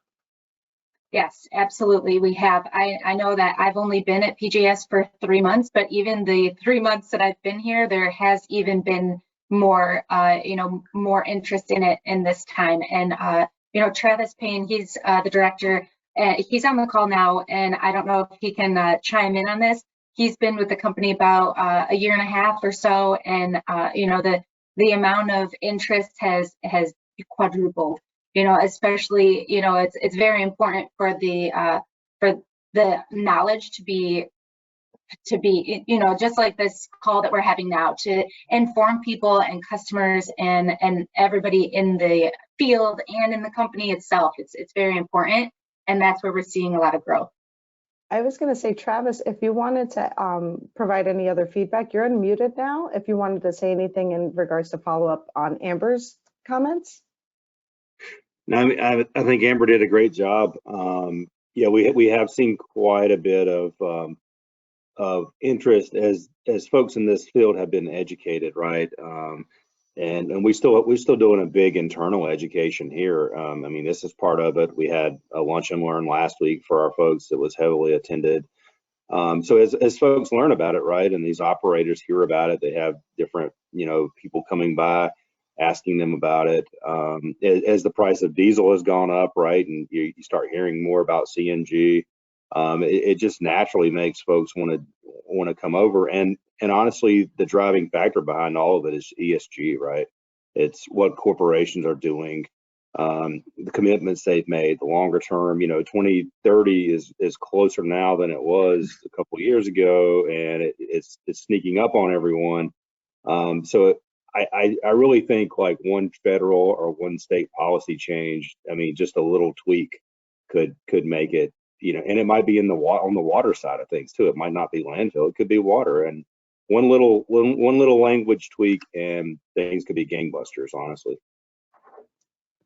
Yes, absolutely. We have. I know that I've only been at PJS for 3 months, but even the 3 months that I've been here, there has even been more, more interest in it in this time. And, Travis Payne, he's the director, he's on the call now, and I don't know if he can chime in on this. He's been with the company about 1.5 years or so, and, the amount of interest has quadrupled. Especially, it's very important for the knowledge to be, just like this call that we're having now, to inform people and customers and everybody in the field and in the company itself. It's very important, and that's where we're seeing a lot of growth. I was going to say, Travis, if you wanted to provide any other feedback, you're unmuted now. If you wanted to say anything in regards to follow up on Amber's comments. No, I think Amber did a great job. Yeah, we have seen quite a bit of interest as folks in this field have been educated, right? And we're still doing a big internal education here. I mean, this is part of it. We had a lunch and learn last week for our folks that was heavily attended. So as folks learn about it, right, and these operators hear about it, they have different, people coming by asking them about it. As the price of diesel has gone up, right, and you start hearing more about CNG, it just naturally makes folks want to come over. And honestly, the driving factor behind all of it is ESG, right? It's what corporations are doing, the commitments they've made, the longer term. 2030 is closer now than it was a couple of years ago, and it's sneaking up on everyone. So I really think like one federal or one state policy change, I mean, just a little tweak could make it, and it might be on the water side of things too. It might not be landfill, it could be water, and one little language tweak and things could be gangbusters, honestly.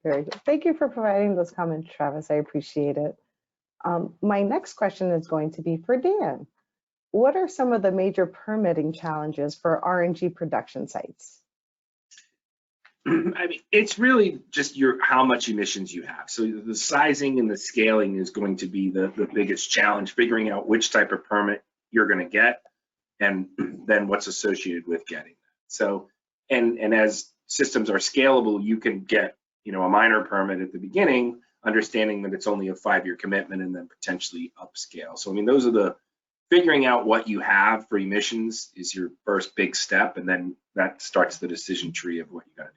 Very good. Thank you for providing those comments, Travis. I appreciate it. My next question is going to be for Dan. What are some of the major permitting challenges for RNG production sites? I mean, it's really just how much emissions you have. So the sizing and the scaling is going to be the biggest challenge, figuring out which type of permit you're going to get and then what's associated with getting that. So, and as systems are scalable, you can get, a minor permit at the beginning, understanding that it's only a 5-year commitment and then potentially upscale. So, I mean, those are figuring out what you have for emissions is your first big step, and then that starts the decision tree of what you got to do.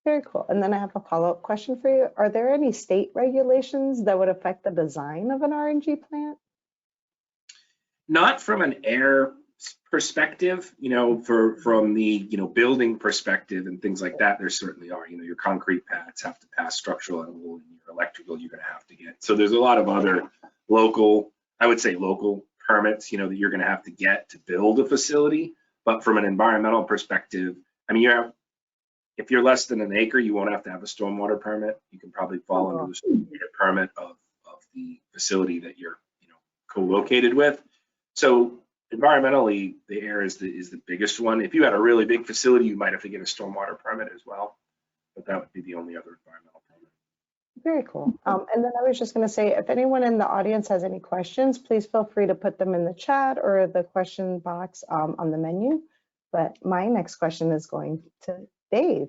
Very cool. And then I have a follow-up question for you. Are there any state regulations that would affect the design of an RNG plant? Not from an air perspective, from the, building perspective and things like that, there certainly are. Your concrete pads have to pass structural level, and your electrical you're going to have to get. So there's a lot of other local permits, that you're going to have to get to build a facility. But from an environmental perspective, I mean, if you're less than an acre, you won't have to have a stormwater permit. You can probably fall under the stormwater permit of the facility that you're, co-located with. So environmentally, the air is the biggest one. If you had a really big facility, you might have to get a stormwater permit as well, but that would be the only other environmental permit. Very cool. And then I was just going to say, if anyone in the audience has any questions, please feel free to put them in the chat or the question box on the menu. But my next question is going to Dave.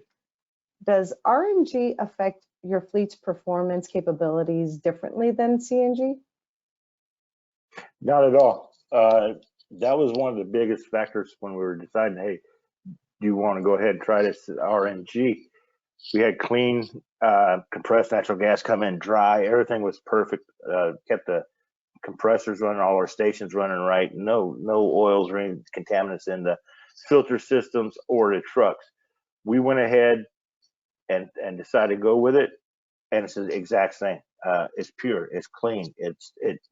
Does RNG affect your fleet's performance capabilities differently than CNG? Not at all. That was one of the biggest factors when we were deciding, hey, do you want to go ahead and try this RNG? We had clean compressed natural gas come in dry. Everything was perfect. Kept the compressors running, all our stations running right. No oils or any contaminants in the filter systems or the trucks. We went ahead and decided to go with it, and it's the exact same. It's pure, it's clean.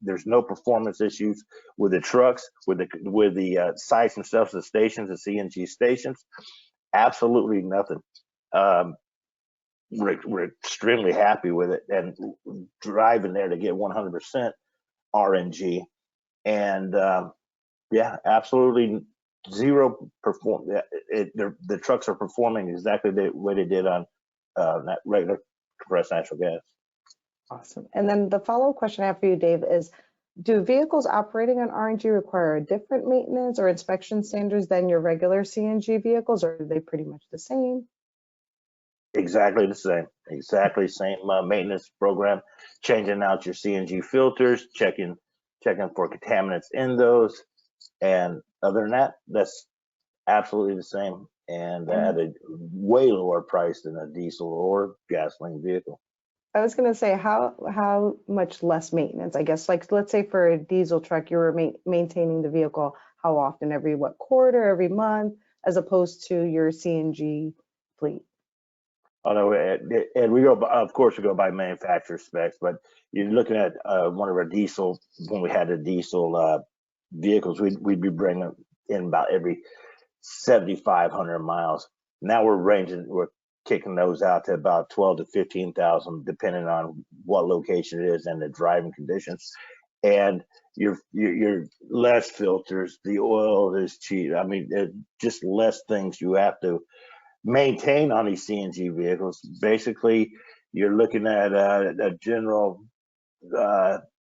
There's no performance issues with the trucks, with the sites themselves, the stations, the CNG stations. Absolutely nothing. We're extremely happy with it, and driving there to get 100% RNG, and yeah, absolutely zero perform. The trucks are performing exactly the way they did on that regular compressed natural gas. Awesome. And then the follow-up question I have for you, Dave, is do vehicles operating on RNG require a different maintenance or inspection standards than your regular CNG vehicles, or are they pretty much the same? Exactly the same. Exactly same maintenance program. Changing out your CNG filters, checking for contaminants in those, and other than that, that's absolutely the same, and at a way lower price than a diesel or gasoline vehicle. I was going to say, how much less maintenance? I guess, like, let's say for a diesel truck, you were maintaining the vehicle how often? Every what quarter, every month, as opposed to your CNG fleet? Oh no, and we go, of course, we go by manufacturer specs, but you're looking at one of our diesel, when we had the diesel vehicles, we'd be bringing in about every 7,500 miles. Now we're kicking those out to about 12 to 15,000, depending on what location it is and the driving conditions. And you're less filters, the oil is cheap. I mean, just less things you have to maintain on these CNG vehicles. Basically, you're looking at a general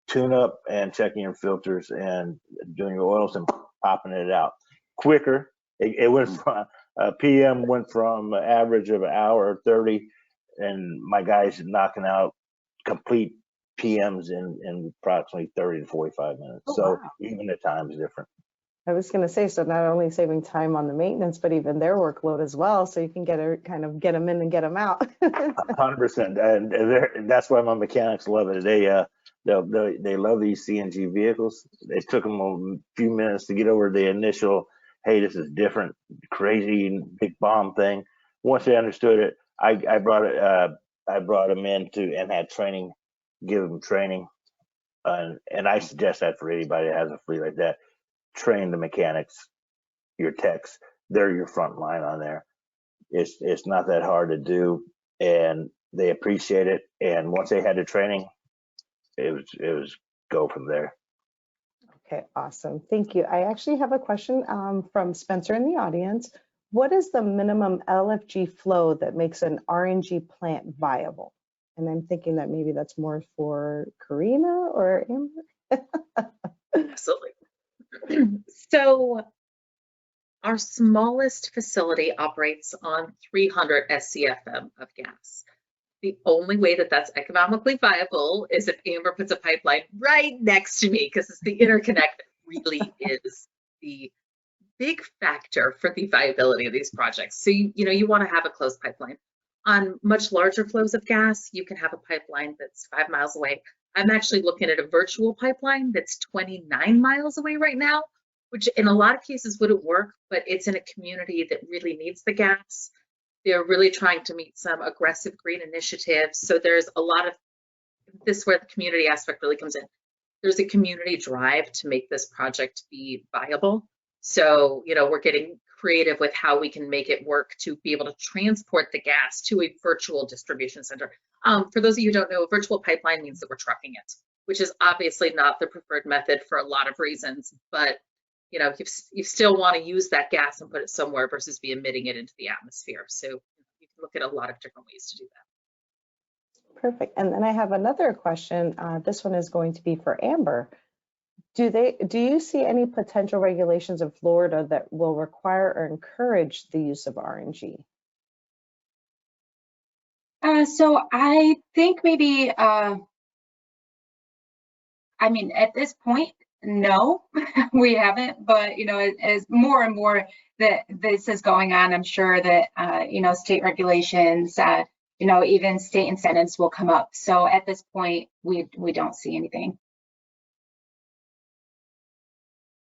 tune-up and checking your filters and doing your oils and popping it out quicker. It went from PM went from an average of an hour 30, and my guys knocking out complete PMs in approximately 30 to 45 minutes. Oh, so wow. even the time is different. I was going to say, so not only saving time on the maintenance, but even their workload as well. So you can get them in and get them out. 100%, and that's why my mechanics love it. They love these CNG vehicles. It took them a few minutes to get over the initial, hey, this is different, crazy big bomb thing. Once they understood it, I brought them in and had training, give them training, and I suggest that for anybody that has a fleet like that. Train the mechanics, your techs. They're your front line on there. It's not that hard to do, and they appreciate it. And once they had the training, it was go from there. Okay, awesome. Thank you. I actually have a question from Spencer in the audience. What is the minimum LFG flow that makes an RNG plant viable? And I'm thinking that maybe that's more for Karina or Amber. Absolutely. So our smallest facility operates on 300 SCFM of gas. The only way that that's economically viable is if Amber puts a pipeline right next to me, because it's the interconnect that really is the big factor for the viability of these projects. So you want to have a closed pipeline. On much larger flows of gas, you can have a pipeline that's 5 miles away. I'm actually looking at a virtual pipeline that's 29 miles away right now, which in a lot of cases wouldn't work, but it's in a community that really needs the gas. They're really trying to meet some aggressive green initiatives. So there's a lot of this where the community aspect really comes in. There's a community drive to make this project be viable. So, we're getting creative with how we can make it work to be able to transport the gas to a virtual distribution center. For those of you who don't know, a virtual pipeline means that we're trucking it, which is obviously not the preferred method for a lot of reasons. But, you still want to use that gas and put it somewhere versus be emitting it into the atmosphere. So you can look at a lot of different ways to do that. Perfect. And then I have another question. This one is going to be for Amber. Do you see any potential regulations in Florida that will require or encourage the use of RNG? So I think maybe, I mean, at this point, no, we haven't, but, as more and more that this is going on, I'm sure that, state regulations, even state incentives will come up. So at this point, we don't see anything.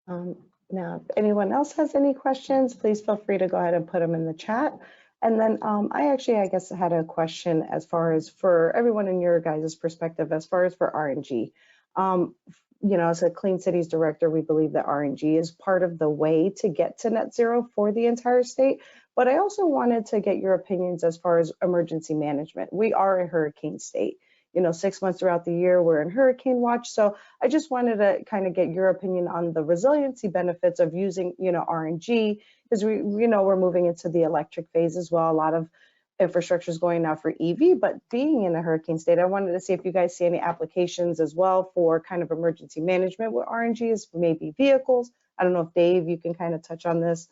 Now, if anyone else has any questions, please feel free to go ahead and put them in the chat. And then I guess, had a question as far as for everyone in your guys' perspective, as far as for RNG. As a Clean Cities director, we believe that RNG is part of the way to get to net zero for the entire state. But I also wanted to get your opinions as far as emergency management. We are a hurricane state. 6 months throughout the year, we're in hurricane watch. So I just wanted to kind of get your opinion on the resiliency benefits of using, RNG, because we're moving into the electric phase as well. A lot of infrastructure is going now for EV, but being in a hurricane state, I wanted to see if you guys see any applications as well for kind of emergency management with RNG, is maybe vehicles. I don't know if Dave, you can kind of touch on this.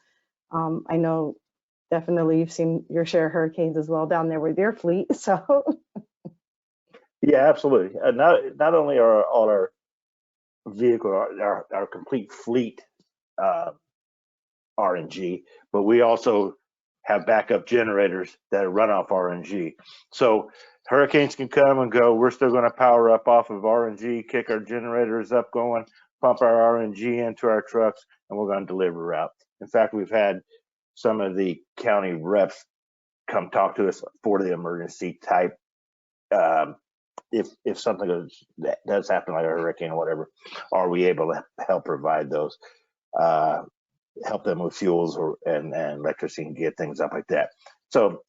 I know definitely you've seen your share of hurricanes as well down there with your fleet, so. Yeah, absolutely. Not only are all our vehicle, our complete fleet RNG, but we also have backup generators that run off RNG. So hurricanes can come and go. We're still going to power up off of RNG, kick our generators up going, pump our RNG into our trucks, and we're going to deliver out. In fact, we've had some of the county reps come talk to us for the emergency type. If something does happen, like a hurricane or whatever, are we able to help provide those, help them with fuels and electricity and get things up like that. So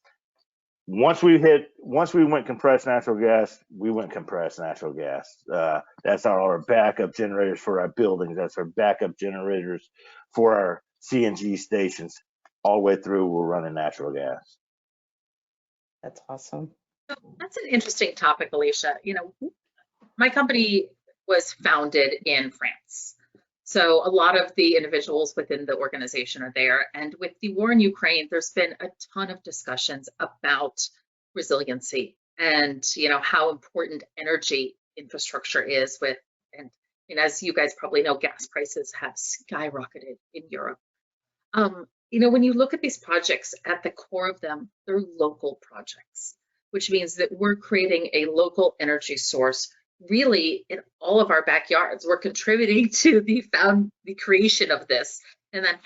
once we went compressed natural gas, we went compressed natural gas. That's our backup generators for our buildings. That's our backup generators for our CNG stations. All the way through, we're running natural gas. That's awesome. That's an interesting topic, Alicia. My company was founded in France. So a lot of the individuals within the organization are there. And with the war in Ukraine, there's been a ton of discussions about resiliency and, how important energy infrastructure is and as you guys probably know, gas prices have skyrocketed in Europe. When you look at these projects, at the core of them, they're local projects, which means that we're creating a local energy source really in all of our backyards. We're contributing to the creation of this, and then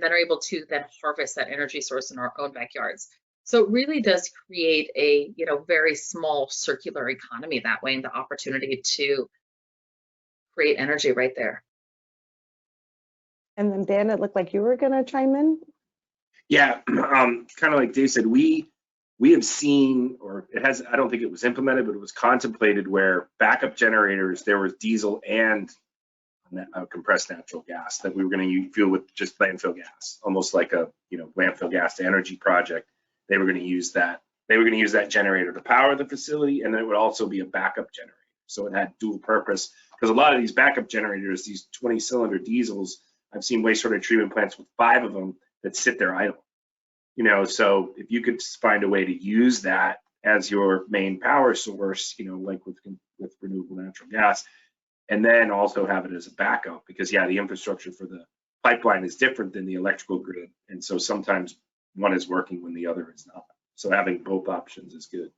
are able to then harvest that energy source in our own backyards. So it really does create a very small circular economy that way, and the opportunity to create energy right there. And then Dan, it looked like you were going to chime in. Yeah, kind of like Dave said, we have seen, or it has, I don't think it was implemented, but it was contemplated where backup generators, there was diesel and compressed natural gas that we were going to fuel with just landfill gas, almost like a landfill gas to energy project. They were going to use that. They were going to use that generator to power the facility, and then it would also be a backup generator. So it had dual purpose, because a lot of these backup generators, these 20-cylinder diesels, I've seen wastewater treatment plants with 5 of them that sit there idle. So if you could find a way to use that as your main power source, like with renewable natural gas, and then also have it as a backup, because the infrastructure for the pipeline is different than the electrical grid, and so sometimes one is working when the other is not. So having both options is good.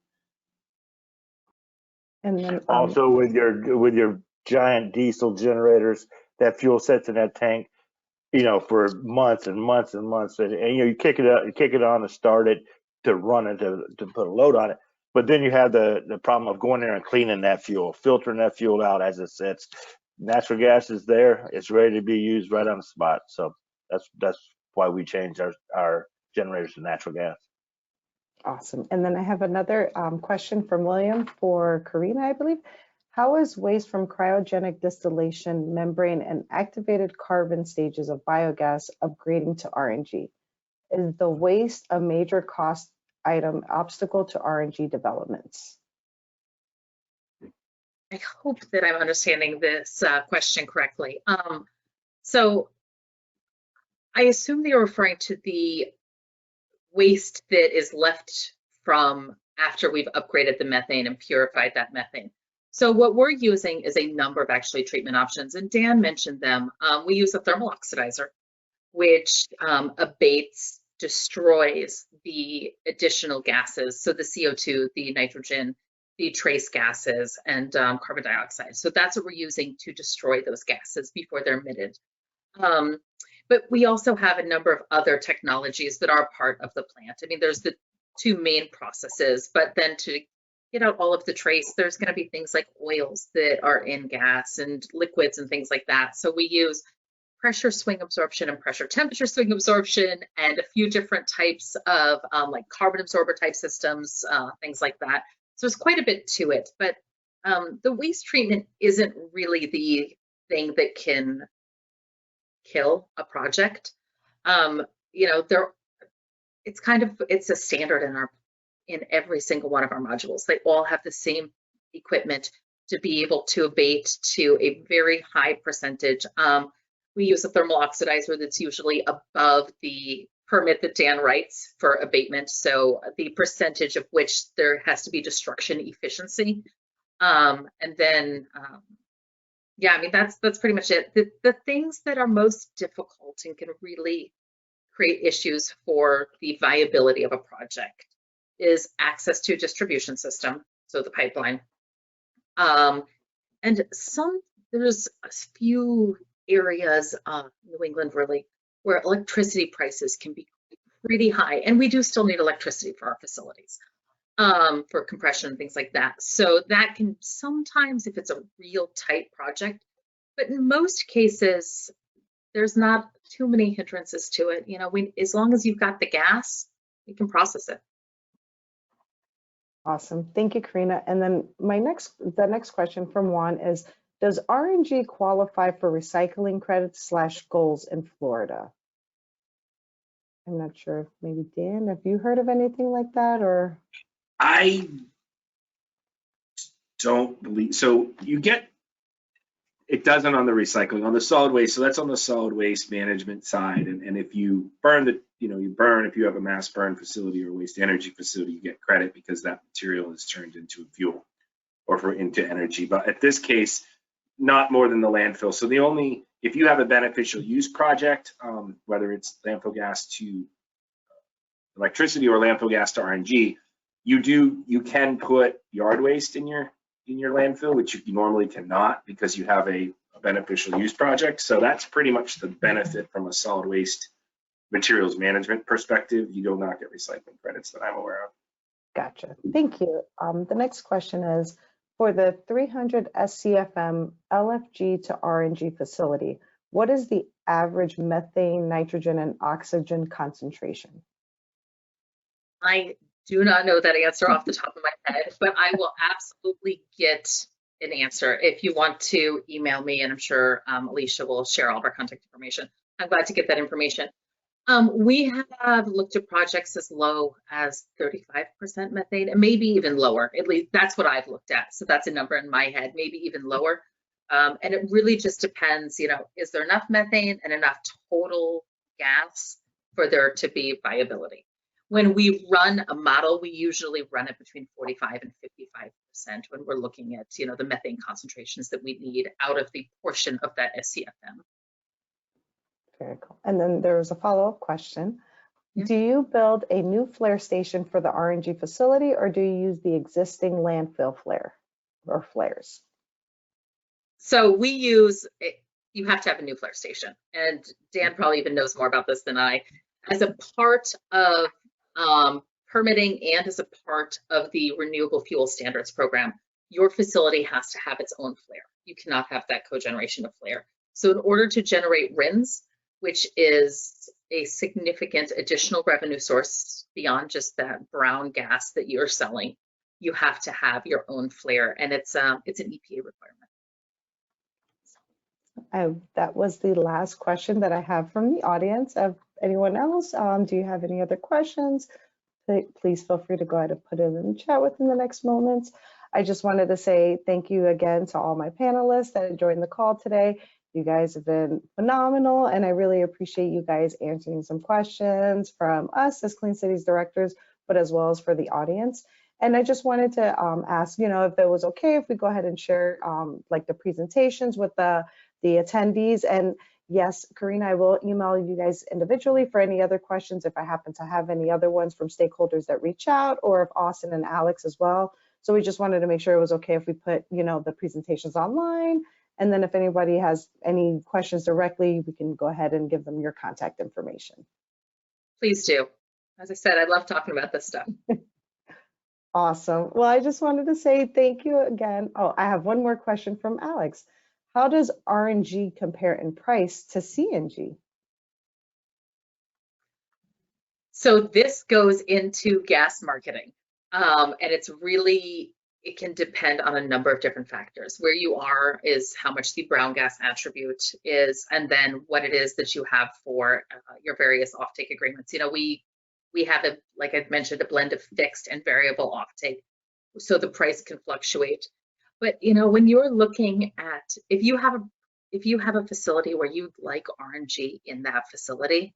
And then Also with your giant diesel generators, that fuel sits in that tank, for months and months and months, and you kick it on to start it, to run it, to put a load on it. But then you have the problem of going there and cleaning that fuel, filtering that fuel out as it sits. Natural gas is there; it's ready to be used right on the spot. So that's why we changed our generators to natural gas. Awesome. And then I have another question from William for Karina, I believe. How is waste from cryogenic distillation, membrane, and activated carbon stages of biogas upgrading to RNG? Is the waste a major cost item obstacle to RNG developments? I hope that I'm understanding this question correctly. So I assume they are referring to the waste that is left from after we've upgraded the methane and purified that methane. So what we're using is a number of actually treatment options, and Dan mentioned them. We use a thermal oxidizer, which abates, destroys the additional gases, so the CO2, the nitrogen, the trace gases, and carbon dioxide. So that's what we're using to destroy those gases before they're emitted. But we also have a number of other technologies that are part of the plant. I mean, there's the two main processes, but then to get out all of the trace, there's going to be things like oils that are in gas and liquids and things like that. So we use pressure swing absorption and pressure temperature swing absorption and a few different types of like carbon absorber type systems, things like that. So there's quite a bit to it, but the waste treatment isn't really the thing that can kill a project. You know, it's a standard in every single one of our modules. They all have the same equipment to be able to abate to a very high percentage. We use a thermal oxidizer that's usually above the permit that Dan writes for abatement. So the percentage of which there has to be destruction efficiency. And then, yeah, I mean, that's pretty much it. The things that are most difficult and can really create issues for the viability of a project is access to a distribution system, so the pipeline. And there's a few areas, New England really, where electricity prices can be pretty high, and we do still need electricity for our facilities, for compression and things like that. So that can sometimes, if it's a real tight project, but in most cases, there's not too many hindrances to it. You know, as long as you've got the gas, you can process it. Awesome. Thank you, Karina. And then the next question from Juan is, does RNG qualify for recycling credits / goals in Florida? I'm not sure if maybe Dan, have you heard of anything like that, or? I don't believe, so you get, it doesn't on the recycling, on the solid waste. So that's on the solid waste management side. And if you burn if you have a mass burn facility or waste energy facility, you get credit because that material is turned into fuel or into energy. But at this case, not more than the landfill. So if you have a beneficial use project, whether it's landfill gas to electricity or landfill gas to RNG, you can put yard waste in your landfill, which you normally cannot because you have a beneficial use project. So that's pretty much the benefit from a solid waste materials management perspective. You do not get recycling credits that I'm aware of. Gotcha. Thank you. The next question is, for the 300 SCFM LFG to RNG facility, what is the average methane, nitrogen, and oxygen concentration? I do not know that answer off the top of my head, but I will absolutely get an answer. If you want to email me, and I'm sure Alicia will share all of our contact information. I'm glad to get that information. We have looked at projects as low as 35% methane, and maybe even lower. At least that's what I've looked at. So that's a number in my head, maybe even lower. And it really just depends, you know, is there enough methane and enough total gas for there to be viability? When we run a model, we usually run it between 45 and 55% when we're looking at, you know, the methane concentrations that we need out of the portion of that SCFM. Very cool. And then there was a follow-up question. Yeah. Do you build a new flare station for the RNG facility, or do you use the existing landfill flare or flares? So you have to have a new flare station. And Dan probably even knows more about this than I. As a part of permitting and as a part of the Renewable Fuel Standards program, your facility has to have its own flare. You cannot have that cogeneration of flare. So in order to generate RINs, which is a significant additional revenue source beyond just that brown gas that you're selling, you have to have your own flare, and it's an EPA requirement. That was the last question that I have from the audience. Of anyone else, do you have any other questions? Please feel free to go ahead and put it in the chat within the next moments. I just wanted to say thank you again to all my panelists that joined the call today. You guys have been phenomenal, and I really appreciate you guys answering some questions from us as Clean Cities directors, but as well as for the audience. And I just wanted to ask, if it was okay if we go ahead and share like the presentations with the attendees. And yes, Karina, I will email you guys individually for any other questions if I happen to have any other ones from stakeholders that reach out, or if Austin and Alex as well. So we just wanted to make sure it was okay if we put, the presentations online. And then if anybody has any questions directly, we can go ahead and give them your contact information. Please do. As I said, I love talking about this stuff. Awesome. Well, I just wanted to say thank you again. Oh, I have one more question from Alex. How does RNG compare in price to CNG? So this goes into gas marketing, and it can depend on a number of different factors. Where you are is how much the brown gas attribute is, and then what it is that you have for your various offtake agreements. We have, like I mentioned, a blend of fixed and variable offtake, so the price can fluctuate. But when you're looking at, if you have a facility where you'd like RNG in that facility,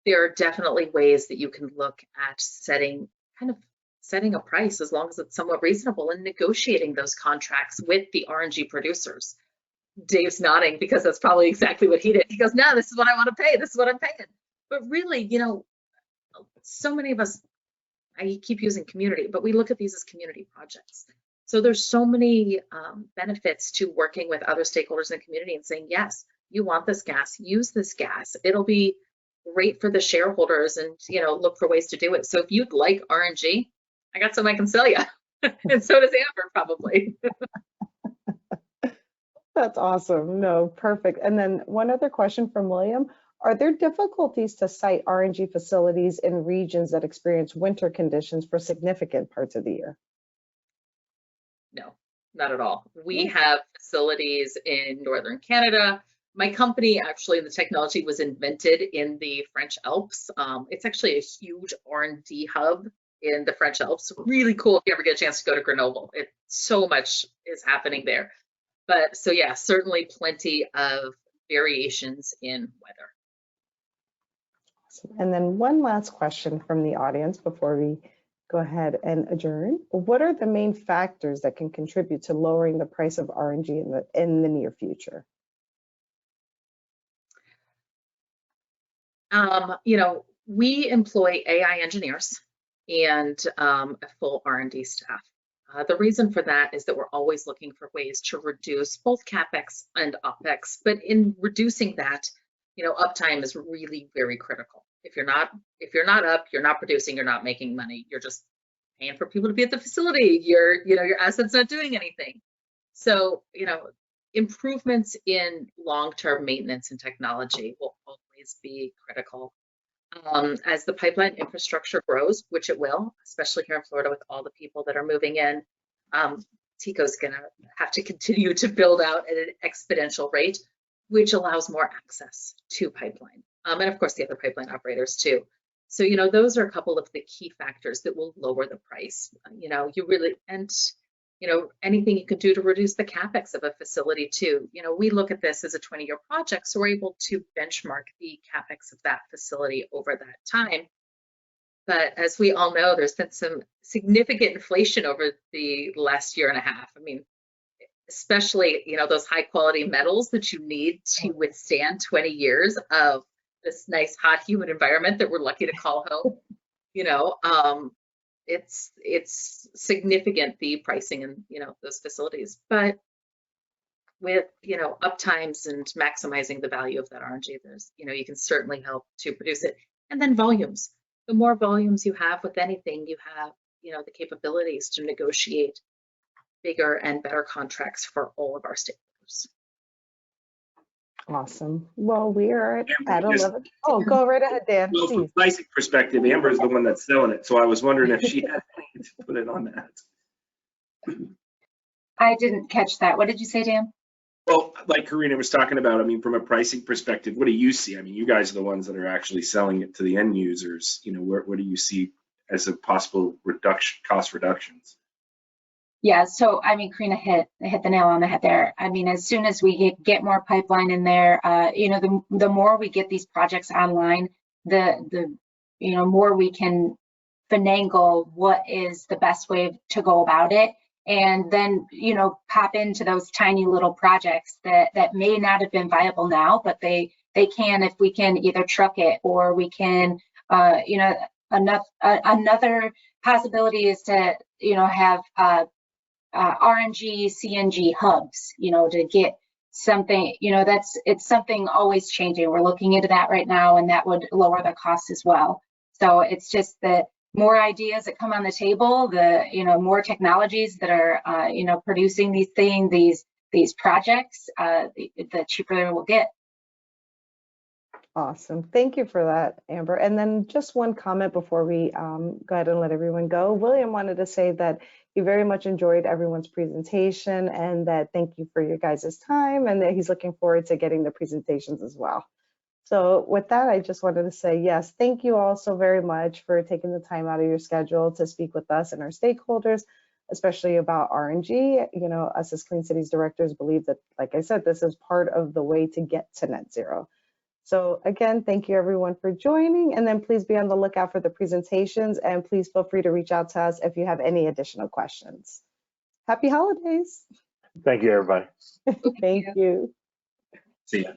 there are definitely ways that you can look at setting a price, as long as it's somewhat reasonable, and negotiating those contracts with the RNG producers. Dave's nodding because that's probably exactly what he did. He goes, no, this is what I want to pay. This is what I'm paying. But really, so many of us, I keep using community, but we look at these as community projects. So there's so many benefits to working with other stakeholders in the community and saying, yes, you want this gas, use this gas. It'll be great for the shareholders, and look for ways to do it. So if you'd like RNG, I got some I can sell you. And so does Amber, probably. That's awesome. No, perfect. And then one other question from William. Are there difficulties to site RNG facilities in regions that experience winter conditions for significant parts of the year? No, not at all. We have facilities in Northern Canada. My company, actually, the technology was invented in the French Alps. It's actually a huge R&D hub in the French Alps. Really cool if you ever get a chance to go to Grenoble. So much is happening there. But so yeah, certainly plenty of variations in weather. And then one last question from the audience before we go ahead and adjourn. What are the main factors that can contribute to lowering the price of RNG in the near future? We employ AI engineers and a full R&D staff. The reason for that is that we're always looking for ways to reduce both CapEx and OpEx, but in reducing that, uptime is really very critical. If you're not up, you're not producing, you're not making money, you're just paying for people to be at the facility, your asset's not doing anything. So, improvements in long-term maintenance and technology will always be critical. As the pipeline infrastructure grows, which it will, especially here in Florida with all the people that are moving in, TECO's going to have to continue to build out at an exponential rate, which allows more access to pipeline. And of course, the other pipeline operators too. So, those are a couple of the key factors that will lower the price. Anything you can do to reduce the CapEx of a facility too. We look at this as a 20-year project, so we're able to benchmark the CapEx of that facility over that time. But as we all know, there's been some significant inflation over the last year and a half. I mean, especially, those high quality metals that you need to withstand 20 years of this nice, hot, humid environment that we're lucky to call home. It's significant, the pricing in those facilities, but with uptimes and maximizing the value of that RNG, there's you can certainly help to produce it. And then volumes. The more volumes you have with anything, you have the capabilities to negotiate bigger and better contracts for all of our stakeholders. Awesome. Well, we are at 11. Oh, go right ahead, Dan. Well, from a pricing perspective, Amber is the one that's selling it. So I was wondering if she had any to put it on that. I didn't catch that. What did you say, Dan? Well, like Karina was talking about, I mean, from a pricing perspective, what do you see? I mean, you guys are the ones that are actually selling it to the end users. You know, what do you see as a possible cost reductions? Yeah, so I mean, Karina hit the nail on the head there. I mean, as soon as we get more pipeline in there, you know, the more we get these projects online, the you know, more we can finagle what is the best way to go about it, and then, you know, pop into those tiny little projects that may not have been viable now, but they can if we can either truck it, or we can, you know, another possibility is to, you know, have RNG, CNG hubs, you know, to get something, you know, it's something always changing. We're looking into that right now, and that would lower the cost as well. So it's just the more ideas that come on the table, the, you know, more technologies that are, you know, producing these projects, the cheaper we'll get. Awesome. Thank you for that, Amber. And then just one comment before we go ahead and let everyone go. William wanted to say that he very much enjoyed everyone's presentation, and that thank you for your guys' time, and that he's looking forward to getting the presentations as well. So with that, I just wanted to say, yes, thank you all so very much for taking the time out of your schedule to speak with us and our stakeholders, especially about RNG. You know, us as Clean Cities directors believe that, like I said, this is part of the way to get to net zero. So again, thank you everyone for joining, and then please be on the lookout for the presentations, and please feel free to reach out to us if you have any additional questions. Happy holidays. Thank you, everybody. Thank you. See ya.